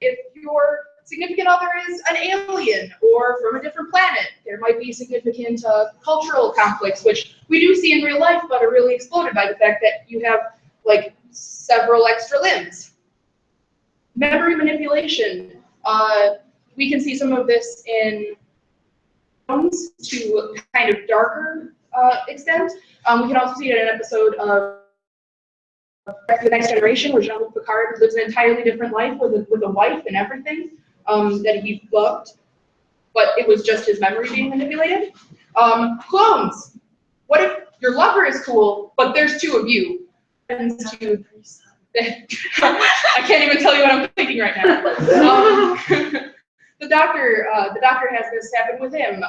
If your significant other is an alien or from a different planet, there might be significant cultural conflicts, which we do see in real life, but are really exploded by the fact that you have like several extra limbs. Memory manipulation. We can see some of this in films to a kind of darker extent. We can also see it in an episode of The Next Generation, where Jean-Luc Picard lives an entirely different life with a wife and everything that he loved, but it was just his memory being manipulated. Clones. What if your lover is cool, but there's two of you? I can't even tell you what I'm thinking right now. The Doctor has this happen with him.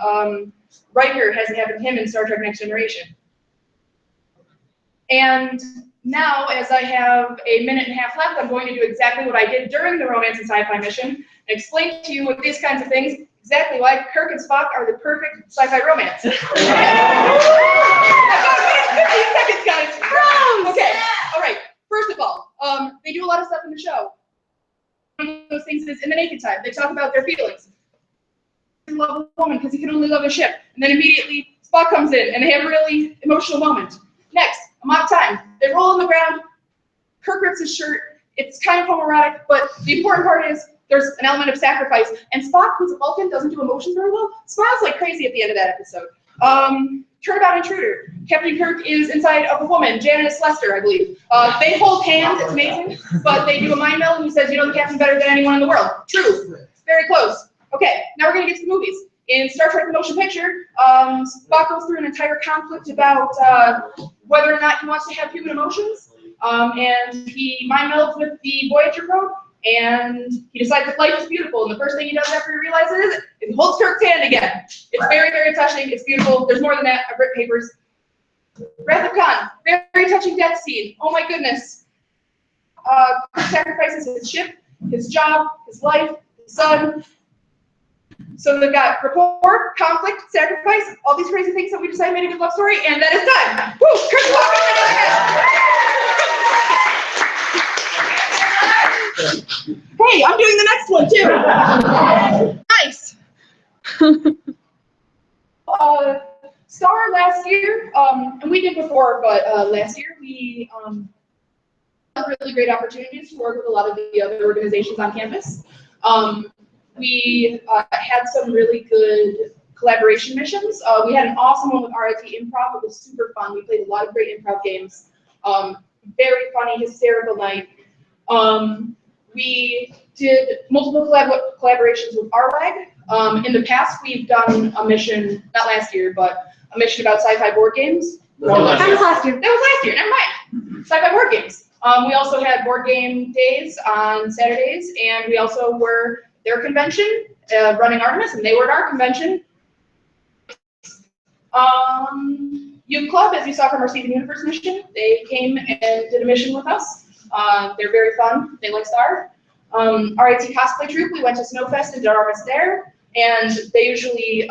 Riker has it happen to him in Star Trek Next Generation. And now, as I have a minute and a half left, I'm going to do exactly what I did during the romance and sci-fi mission, and explain to you with these kinds of things exactly why Kirk and Spock are the perfect sci-fi romance. I've got a minute and 15 seconds, guys. Okay, all right. First of all, they do a lot of stuff in the show. One of those things is in the naked time, they talk about their feelings. He loves a woman because he can only love a ship. And then immediately Spock comes in and they have a really emotional moment. Next, a mock time. They roll on the ground, Kirk rips his shirt. It's kind of homoerotic, but the important part is there's an element of sacrifice. And Spock, who's a Vulcan, doesn't do emotions very well, smiles like crazy at the end of that episode. Turnabout Intruder. Captain Kirk is inside of a woman, Janice Lester, I believe. They hold hands, it's amazing, but they do a mind meld and he says, you know the captain better than anyone in the world. True. Very close. Okay, now we're gonna get to the movies. In Star Trek The Motion Picture, Spock goes through an entire conflict about whether or not he wants to have human emotions, and he mind melds with the Voyager probe, and he decides that life is beautiful, and the first thing he does after he realizes it is he holds Kirk's hand again. It's very, very touching, it's beautiful, there's more than that, I've written papers. Wrath of Khan, very, very touching death scene, oh my goodness. Kirk sacrifices his ship, his job, his life, his son. So they've got rapport, conflict, sacrifice, all these crazy things that we decided made a good love story, and that is time. Woo! Kirk Spock. Hey, I'm doing the next one too. Nice. Star last year, and we did before, but last year we had really great opportunities to work with a lot of the other organizations on campus. We had some really good collaboration missions. We had an awesome one with RIT Improv. It was super fun. We played a lot of great improv games. Very funny, hysterical night. We did multiple collaborations with RWAG. In the past, we've done a mission, not last year, but a mission about sci-fi board games. That was last year. That was last year, never mind. Sci-fi board games. We also had board game days on Saturdays, and we also were their convention, running Artemis, and they were at our convention. Youth Club, as you saw from our Steven Universe mission, they came and did a mission with us. They're very fun. They like Star. RIT cosplay troupe, we went to Snowfest and did our best there. And they usually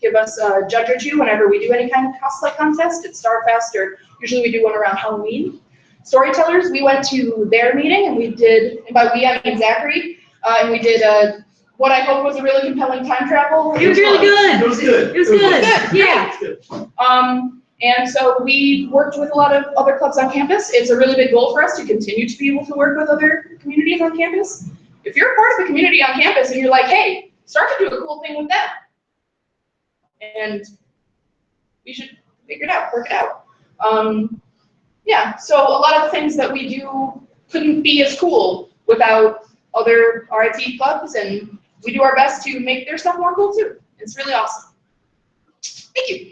give us a judge or two whenever we do any kind of cosplay contest at Starfest, or usually we do one around Halloween. Storytellers, we went to their meeting and we did, and by we I mean Zachary, and we did what I hope was a really compelling time travel. It was really good. It was good. It was good. Yeah. And so we worked with a lot of other clubs on campus. It's a really big goal for us to continue to be able to work with other communities on campus. If you're a part of the community on campus and you're like, hey, start to do a cool thing with them. And we should figure it out, work it out. Yeah, so a lot of the things that we do couldn't be as cool without other RIT clubs, and we do our best to make their stuff more cool too. It's really awesome. Thank you.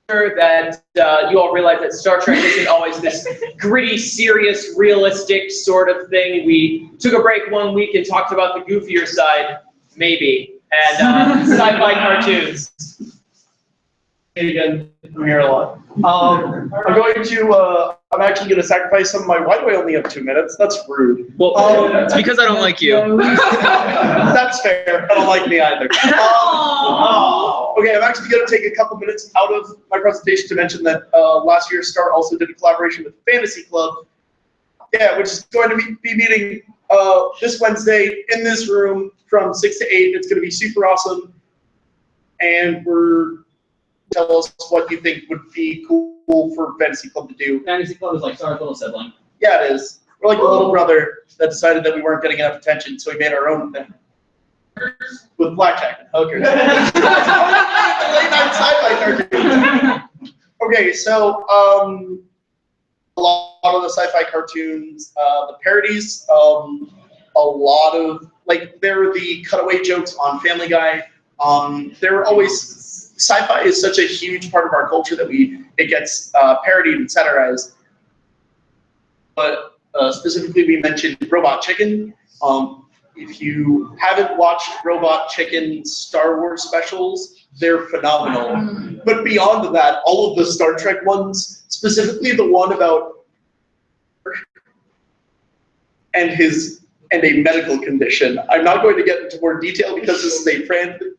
That you all realize that Star Trek isn't always this gritty, serious, realistic sort of thing. We took a break 1 week and talked about the goofier side, maybe, and sci-fi cartoons. Hey again, I'm here a lot. I'm actually going to sacrifice some of my, why do I only have 2 minutes? That's rude. Well, it's because I don't like you. That's fair. I don't like me either. Okay, I'm actually going to take a couple minutes out of my presentation to mention that last year Star also did a collaboration with Fantasy Club, which is going to be meeting this Wednesday in this room from 6 to 8. It's going to be super awesome, and tell us what you think would be cool for Fantasy Club to do. Fantasy Club is like Star's little sibling. Yeah, it is. We're like the little brother that decided that we weren't getting enough attention, so we made our own thing. With blackjack and hookers. Late night sci-fi cartoons. Okay, so a lot of the sci-fi cartoons, the parodies, a lot of, like, there were the cutaway jokes on Family Guy. There were always, sci-fi is such a huge part of our culture that it gets parodied and satirized. But specifically, we mentioned Robot Chicken. If you haven't watched Robot Chicken Star Wars specials, they're phenomenal. But beyond that, all of the Star Trek ones, specifically the one about and a medical condition. I'm not going to get into more detail because this is a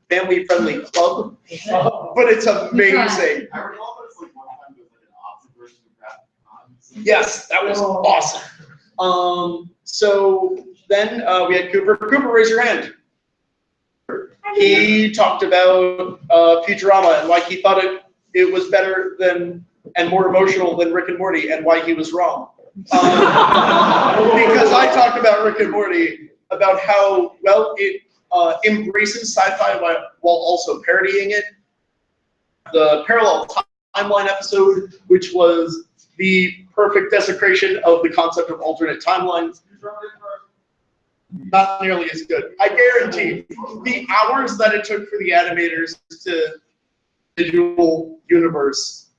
family-friendly club, but it's amazing. I recall there's like one time there's like an opposite version of that. Yes, that was awesome. So then we had Cooper. Cooper, raise your hand. He talked about Futurama and why he thought it was better than and more emotional than Rick and Morty, and why he was wrong. Because I talked about Rick and Morty, about how well it embraces sci-fi while also parodying it. The parallel timeline episode, which was the perfect desecration of the concept of alternate timelines. Not nearly as good. I guarantee the hours that it took for the animators to visual universe.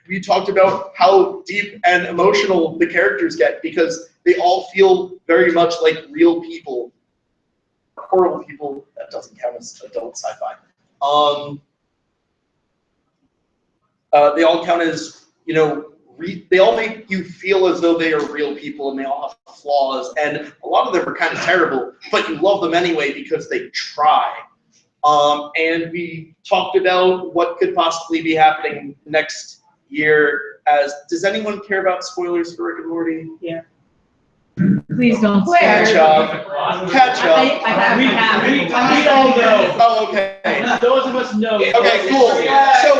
We talked about how deep and emotional the characters get because they all feel very much like real people. Horrible people, that doesn't count as adult sci-fi. They all count as, they all make you feel as though they are real people and they all have flaws, and a lot of them are kind of terrible, but you love them anyway because they try. And we talked about what could possibly be happening next year. Does anyone care about spoilers for Rick and Morty? Yeah. Please don't Catch up. Catch up. We all know. Oh, okay. Those of us know. Okay, cool. So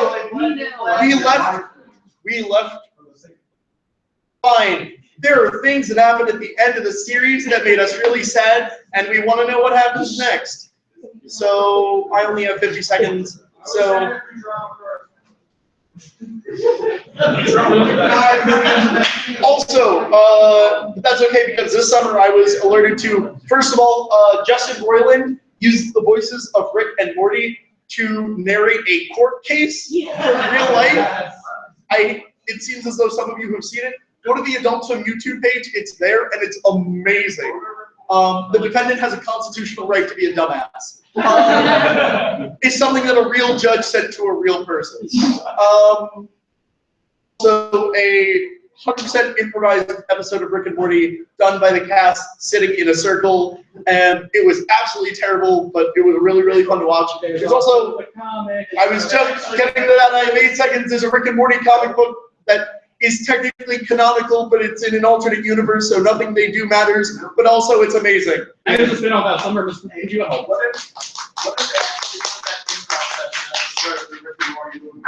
we left. Fine. There are things that happened at the end of the series that made us really sad, and we want to know what happens next. So I only have 50 seconds. So. Also, that's okay because this summer I was alerted to, first of all, Justin Roiland used the voices of Rick and Morty to narrate a court case for real life. It seems as though some of you have seen it. Go to the Adult Swim YouTube page. It's there, and it's amazing. The defendant has a constitutional right to be a dumbass. It's something that a real judge said to a real person. So a 100% improvised episode of Rick and Morty done by the cast sitting in a circle, and it was absolutely terrible, but it was really, really fun to watch. There's also, I was just getting to that, I have 8 seconds, there's a Rick and Morty comic book that is technically canonical, but it's in an alternate universe, so nothing they do matters, but also it's amazing. And there's a spin-off about Summer, Mr. Fuji. What if actually put that improv session at the start of the Rick and Morty movie?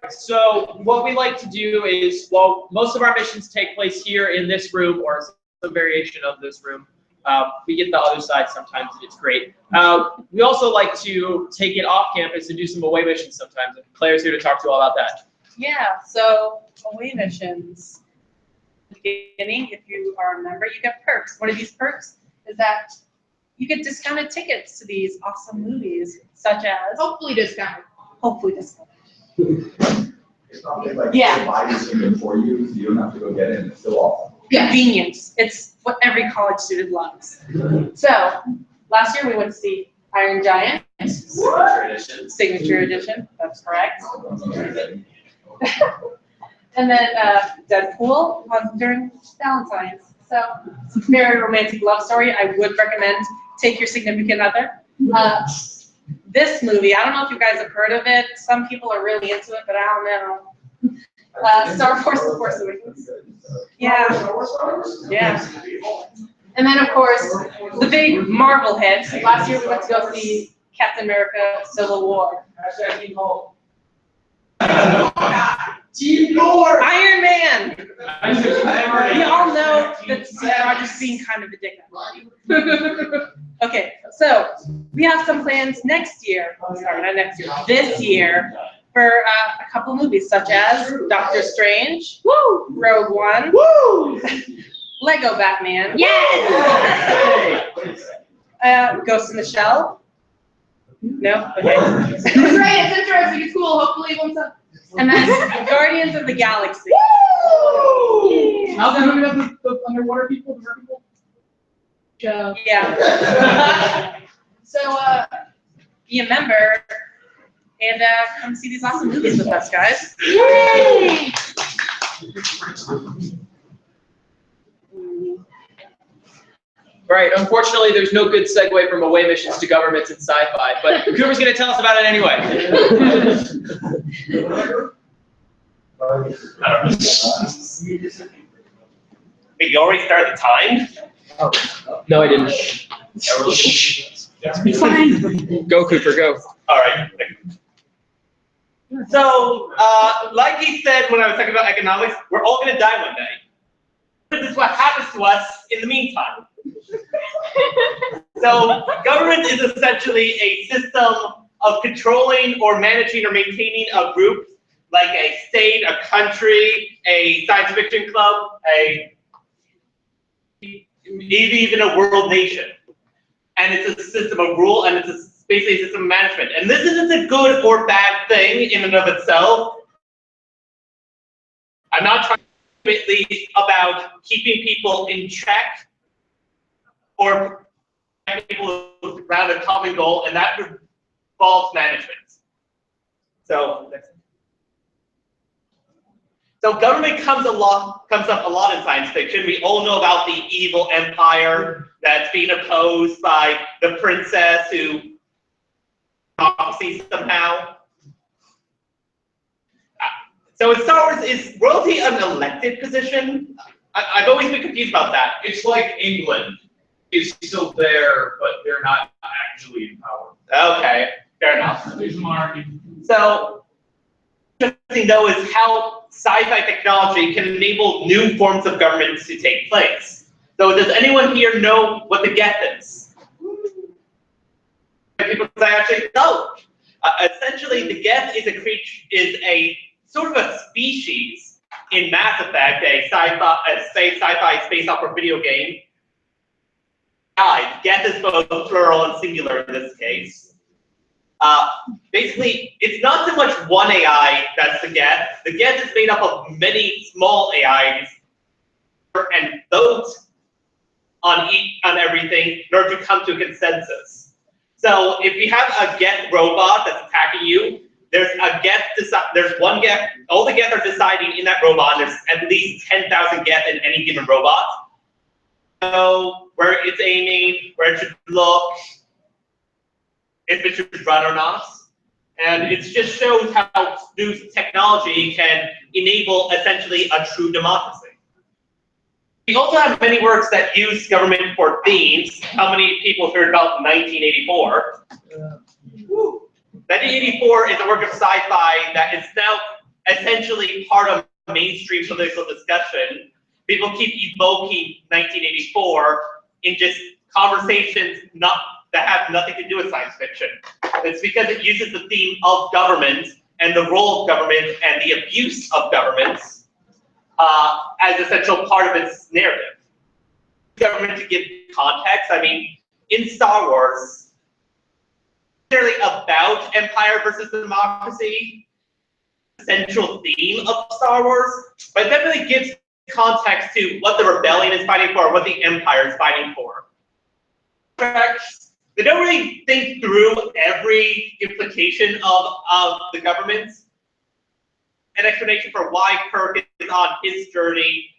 So what we like to do is, well, most of our missions take place here in this room or some variation of this room. We get the other side sometimes, and it's great. We also like to take it off campus and do some away missions sometimes. And Claire's here to talk to you all about that. Yeah, so away missions. At the beginning, if you are a member, you get perks. One of these perks is that you get discounted tickets to these awesome movies, such as Hopefully discounted. hopefully discounted. It's not like Yeah. buy the ticket for you, so you don't have to go get it, and it's still awesome. Convenience. It's what every college student loves. So last year we went to see Iron Giant. Signature edition. Signature edition. That's correct. And then Deadpool was during Valentine's. So it's a very romantic love story. I would recommend take your significant other. This movie, I don't know if you guys have heard of it. Some people are really into it, but I don't know. Star Wars: The Force Awakens. Yeah. Yeah. And then, of course, the big Marvel hit. Last year we went to go see Captain America: Civil War. Iron Man! We all know that Steve Rogers being kind of a dickhead. Okay, so we have some plans next year, sorry, not next year, this year, for a couple movies, such as Doctor Strange, woo, Rogue One, woo, Lego Batman, yes, Ghost in the Shell. No, okay. It's great, it's interesting, it's cool, hopefully it won't suck. And then Guardians of the Galaxy. How's that movie about the underwater people, the mermaid people? Yeah. So, Be a member and come see these awesome movies with us, guys. yay! Right, unfortunately, there's no good segue from away missions to governments and sci-fi, but Cooper's going to tell us about it anyway. Wait, you already started the time? No, I didn't. Fine. Go, Cooper, go. All right. So, like he said when I was talking about economics, we're all going to die one day. This is what happens to us in the meantime. So, government is essentially a system of controlling or managing or maintaining a group, like a state, a country, a science fiction club, maybe even a world nation. And it's a system of rule, and it's basically a system of management. And this isn't a good or bad thing in and of itself. I'm not trying to be about keeping people in check or people around a common goal, and that involves management. So government comes up a lot in science fiction. We all know about the evil empire that's being opposed by the princess who prophecies somehow. So in Star Wars, is royalty an elected position? I've always been confused about that. It's like England is still there, but they're not actually in power. Okay, fair enough. There's a monarchy. So, interesting though is how sci-fi technology can enable new forms of government to take place. So, does anyone here know what the Geth is? People say actually no. Essentially, the Geth is a sort of a species in Mass Effect, a sci-fi space opera video game. Geth is both plural and singular in this case. Basically, it's not so much one AI that's the get. The get is made up of many small AIs and vote on everything in order to come to a consensus. So if you have a get robot that's attacking you, there's one get, all the gets are deciding in that robot, there's at least 10,000 gets in any given robot. So where it's aiming, where it should look, if it should run or not. And it just shows how new technology can enable essentially a true democracy. We also have many works that use government for themes. How many people heard about 1984? 1984 is a work of sci-fi that is now essentially part of mainstream political discussion. People keep evoking 1984 in just conversations that have nothing to do with science fiction. It's because it uses the theme of government and the role of government and the abuse of governments as an essential part of its narrative. Government, to give context, I mean, in Star Wars, it's really about empire versus democracy, the central theme of Star Wars, but it definitely gives context to what the rebellion is fighting for, what the empire is fighting for. They don't really think through every implication of the government. An explanation for why Kirk is on his journey,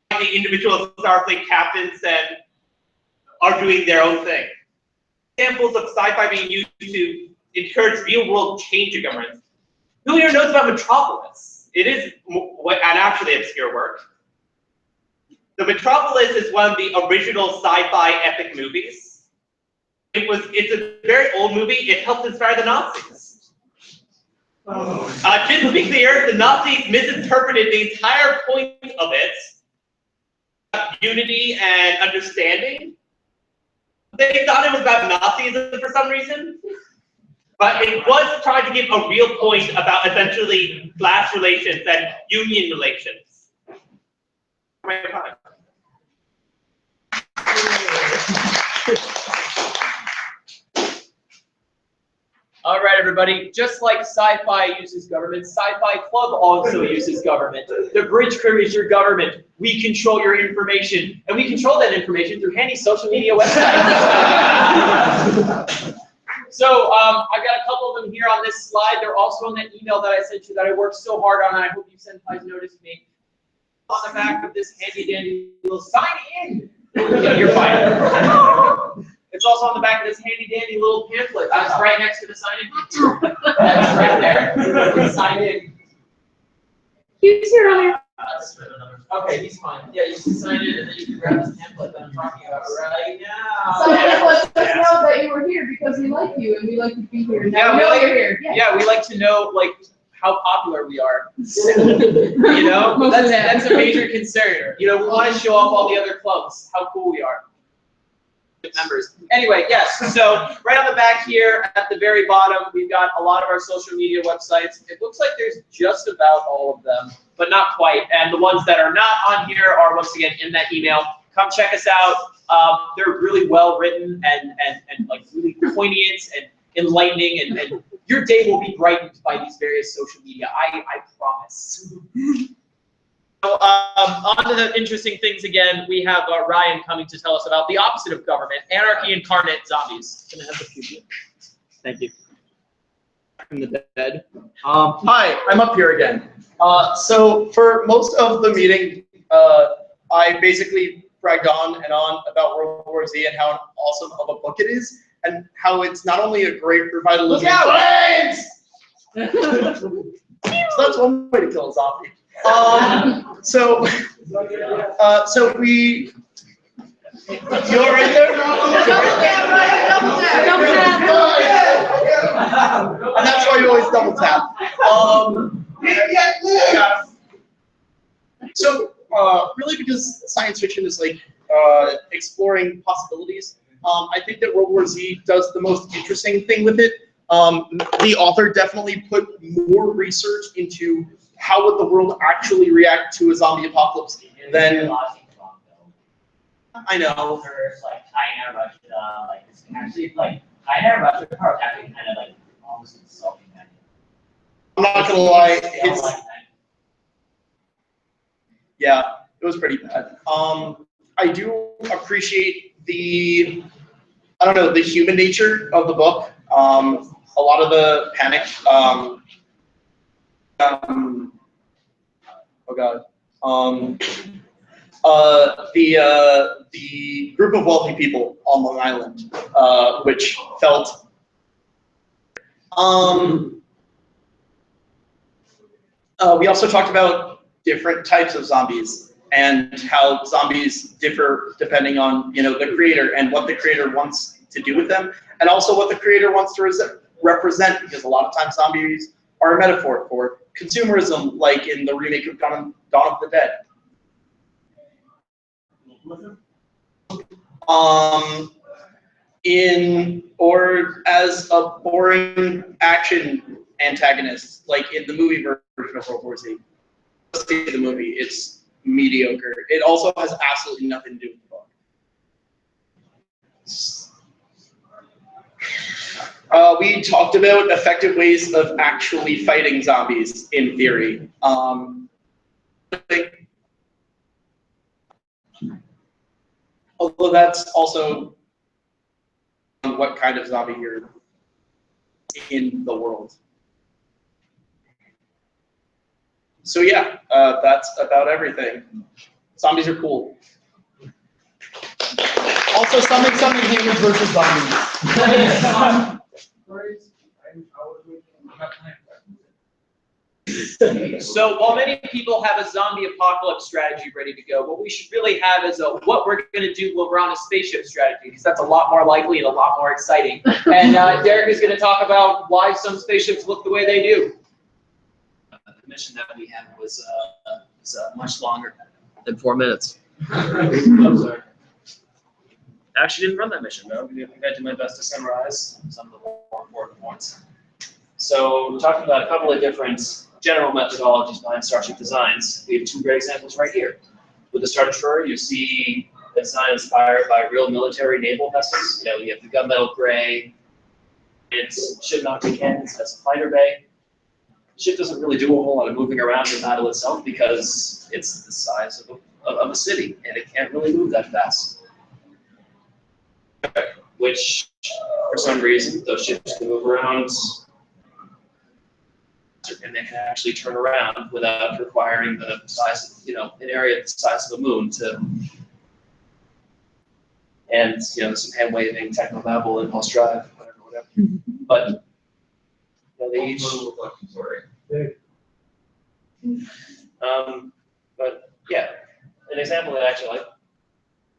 why the individual Starfleet captains and are doing their own thing. Examples of sci-fi being used to encourage real-world change in government. Who here knows about Metropolis? It is an actually obscure work. The Metropolis is one of the original sci-fi epic movies. It's a very old movie. It helped inspire the Nazis. Just to be clear, the Nazis misinterpreted the entire point of it, unity and understanding. They thought it was about Nazism for some reason, but it was trying to give a real point about essentially class relations and union relations. All right, everybody. Just like Sci-Fi uses government, Sci-Fi Club also uses government. The Bridge Crew is your government. We control your information, and we control that information through handy social media websites. So I've got a couple of them here on this slide. They're also on that email that I sent you that I worked so hard on, and I hope you senpais noticed me. On the back of this handy dandy little sign in. Yeah, you're fine. It's also on the back of this handy dandy little pamphlet. That's right next to the sign in. That's right there. Sign in. He was here earlier. Okay, he's fine. Yeah, you can sign in and then you can grab this pamphlet that I'm talking about right now. So just let us know that you were here because we like you and we like to be here. Now Yeah, we know we like- you're here. Yeah, we like to know like how popular we are. You know, Most of that. that's a major concern. You know, we want to show off all the other clubs, how cool we are. Members. Anyway, yes, so right on the back here at the very bottom, we've got a lot of our social media websites. It looks like there's just about all of them, but not quite. And the ones that are not on here are once again in that email. Come check us out. They're really well written and like really poignant and enlightening, and your day will be brightened by these various social media. I promise. So on to the interesting things again. We have Ryan coming to tell us about the opposite of government, anarchy incarnate, zombies. Can I have the future? Thank you. From the dead. Hi, I'm up here again. So for most of the meeting, I basically bragged on and on about World War Z and how awesome of a book it is, and how it's not only a great revitalization. Look out! So that's one way to kill a zombie. So we. You're in there. And that's why you always double tap. So really, because science fiction is like exploring possibilities, I think that World War Z does the most interesting thing with it. The author definitely put more research into how would the world actually react to a zombie apocalypse than. I know. Like China, Russia, like it's actually like I never watched the car kind of like almost insulting that. I'm not gonna lie, I don't it's, like that. yeah, it was pretty bad. I do appreciate the, I don't know, the human nature of the book. A lot of the panic, oh god, the group of wealthy people on Long Island, which felt, we also talked about different types of zombies and how zombies differ depending on, you know, the creator and what the creator wants to do with them, and also what the creator wants to represent, because a lot of times zombies are a metaphor for consumerism, like in the remake of Dawn of the Dead. Or as a boring action antagonist, like in the movie version of World War Z. Let's see the movie, it's mediocre. It also has absolutely nothing to do with the book. We talked about effective ways of actually fighting zombies in theory. Although that's also what kind of zombie you're in the world. So yeah, that's about everything. Zombies are cool. Also, something humans versus zombies. So while many people have a zombie apocalypse strategy ready to go, what we should really have is a what we're going to do when we're on a spaceship strategy, because that's a lot more likely and a lot more exciting. And Derek is going to talk about why some spaceships look the way they do. The mission that we had was much longer than 4 minutes. I actually didn't run that mission, though. I think I did my best to summarize some of the more important points. So we're talking about a couple of different general methodologies behind starship designs. We have 2 great examples right here. With the Star Destroyer, you see the design inspired by real military naval vessels. You know, you have the gunmetal gray. Its ship mounted cannons has a fighter bay. The ship doesn't really do a whole lot of moving around in battle itself because it's the size of a city and it can't really move that fast. Which, for some reason, those ships can move around and they can actually turn around without requiring the size of, you know, an area the size of a moon to, and, you know, some hand waving, techno-babble, impulse drive, whatever. But, you know, they each, but yeah, an example that I actually like,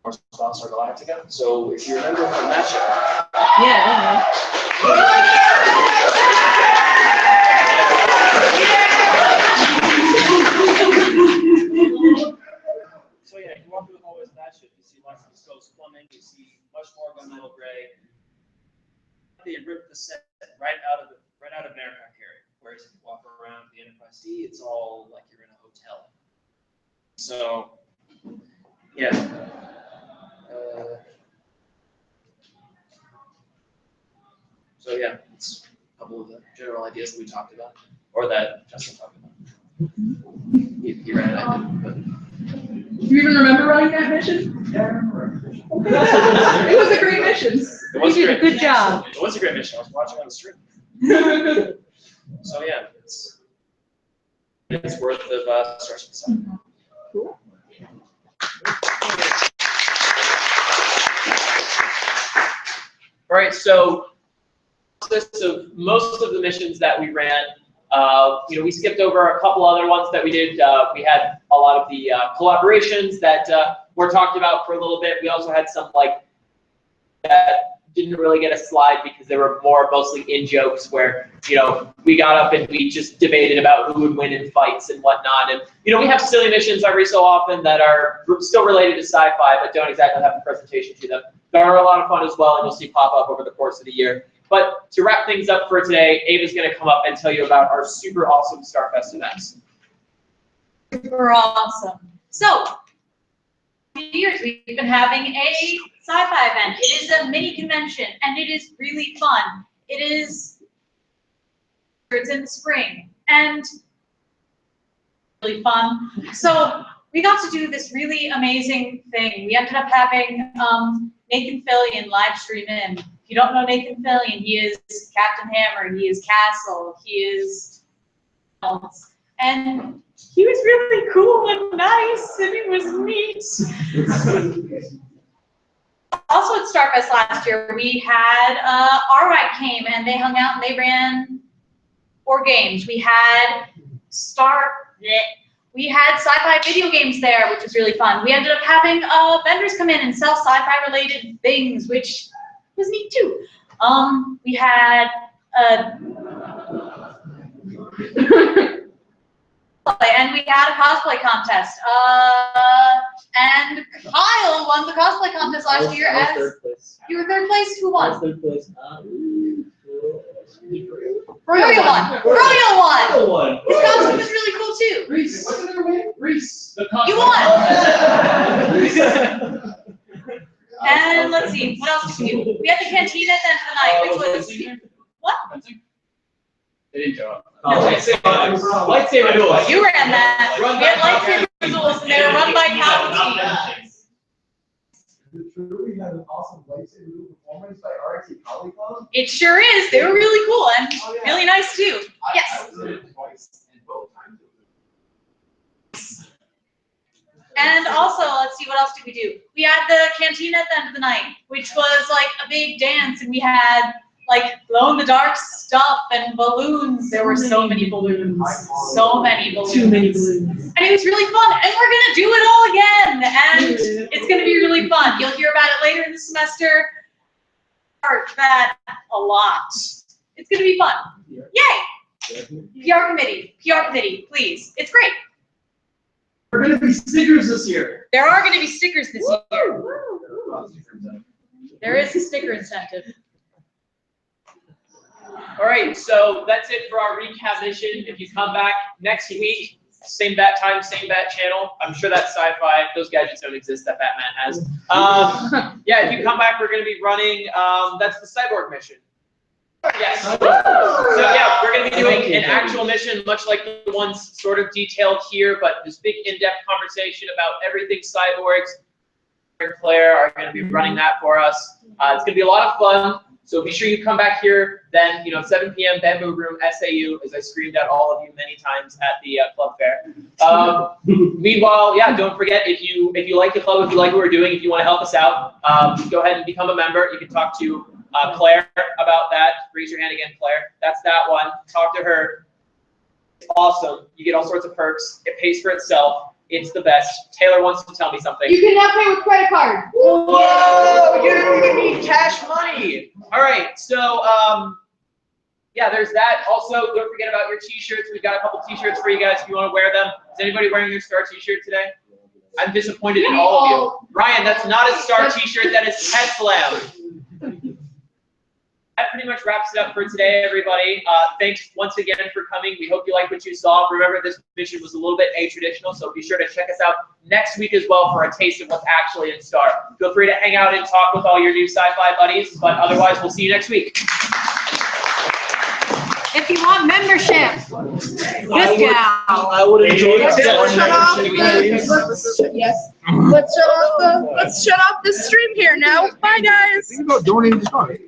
Battlestar Galactica. So if you remember from that show. Yeah. So yeah, you walk through the hallways of that ship, you see lots of exposed plumbing, you see much more gunmetal gray. They ripped the set right out of an aircraft carrier. Whereas if you walk around the Enterprise D, it's all like you're in a hotel. So yeah. So yeah, it's a couple of the general ideas that we talked about, or that Justin talked about. He ran it, I didn't, but. Do you even remember running that mission? Yeah, I remember. It was a great mission. You did a good job. It was a great mission. I was watching on the stream. So yeah, it's worth of starship design. Cool. All right, so most of the missions that we ran, you know, we skipped over a couple other ones that we did. We had a lot of the collaborations that were talked about for a little bit. We also had some like that didn't really get a slide because they were mostly in jokes where, you know, we got up and we just debated about who would win in fights and whatnot. And, you know, we have silly missions every so often that are still related to sci-fi, but don't exactly have a presentation to them. They are a lot of fun as well, and you'll see pop up over the course of the year. But to wrap things up for today, Ava's going to come up and tell you about our super awesome Starfest events. Super awesome. So, years, we've been having a sci-fi event. It is a mini convention, and it is really fun. It's in the spring, and really fun. So we got to do this really amazing thing. We ended up having Nathan Fillion live stream in. If you don't know Nathan Fillion, he is Captain Hammer, he is Castle, he is, and he was really cool and nice, and it was neat. Also at Starfest last year, we had R-Right came and they hung out and they ran 4 games. We had sci-fi video games there, which was really fun. We ended up having vendors come in and sell sci-fi related things, which was neat too. We had and we had a cosplay contest. And Kyle won the cosplay contest last year as third place. you were third place. Who won? Third place. Royal won. Royal won. His costume was really cool too. Reese. What's another way? Reese. You won. And let's see, what else did we do? We had the canteen at the end of the night, which was what? They didn't show up. Lightsaber duels. You ran that. We had lightsaber duels, and they were run by Palpatine. We had an awesome lightsaber duel performance by RXC Collie Club. It sure is. They were really cool and really nice too. Yes. I was in it twice, and both times it was. And also, let's see, what else did we do? We had the canteen at the end of the night, which was like a big dance, and we had like glow-in-the-dark stuff and balloons. There were so many balloons. So many balloons. Too many balloons. And it was really fun, and we're gonna do it all again, and it's gonna be really fun. You'll hear about it later in the semester. That a lot. It's gonna be fun. Yay! PR committee, please. It's great. We're gonna be stickers this year. There are gonna be stickers this year. There is a sticker incentive. All right, so that's it for our recap mission. If you come back next week, same bat time, same bat channel. I'm sure that's Sci-Fi. Those gadgets don't exist that Batman has. Yeah, if you come back, we're going to be running, that's the cyborg mission. Yes. So yeah, we're going to be doing an actual mission, much like the ones sort of detailed here, but this big in-depth conversation about everything cyborgs. Claire are going to be running that for us. It's going to be a lot of fun. So be sure you come back here then, 7 p.m. Bamboo Room, SAU, as I screamed at all of you many times at the club fair. Meanwhile, yeah, don't forget, if you like the club, if you like what we're doing, if you want to help us out, go ahead and become a member. You can talk to Claire about that. Raise your hand again, Claire. That's that one. Talk to her. It's awesome. You get all sorts of perks. It pays for itself. It's the best. Taylor wants to tell me something. You can now pay with credit card. Whoa! You don't even need cash money. All right, so yeah, there's that. Also, don't forget about your T-shirts. We've got a couple T-shirts for you guys if you want to wear them. Is anybody wearing their Star T-shirt today? I'm disappointed in all of you. Ryan, that's not a Star T-shirt. That is Teslam. That pretty much wraps it up for today, everybody. Thanks once again for coming. We hope you liked what you saw. Remember, this mission was a little bit a-traditional, so be sure to check us out next week as well for a taste of what's actually in Star. Feel free to hang out and talk with all your new sci-fi buddies, but otherwise, we'll see you next week. If you want membership, discount. I would enjoy Let's shut off yes. Let's shut off the stream here now. Bye guys. Think about donating to Star.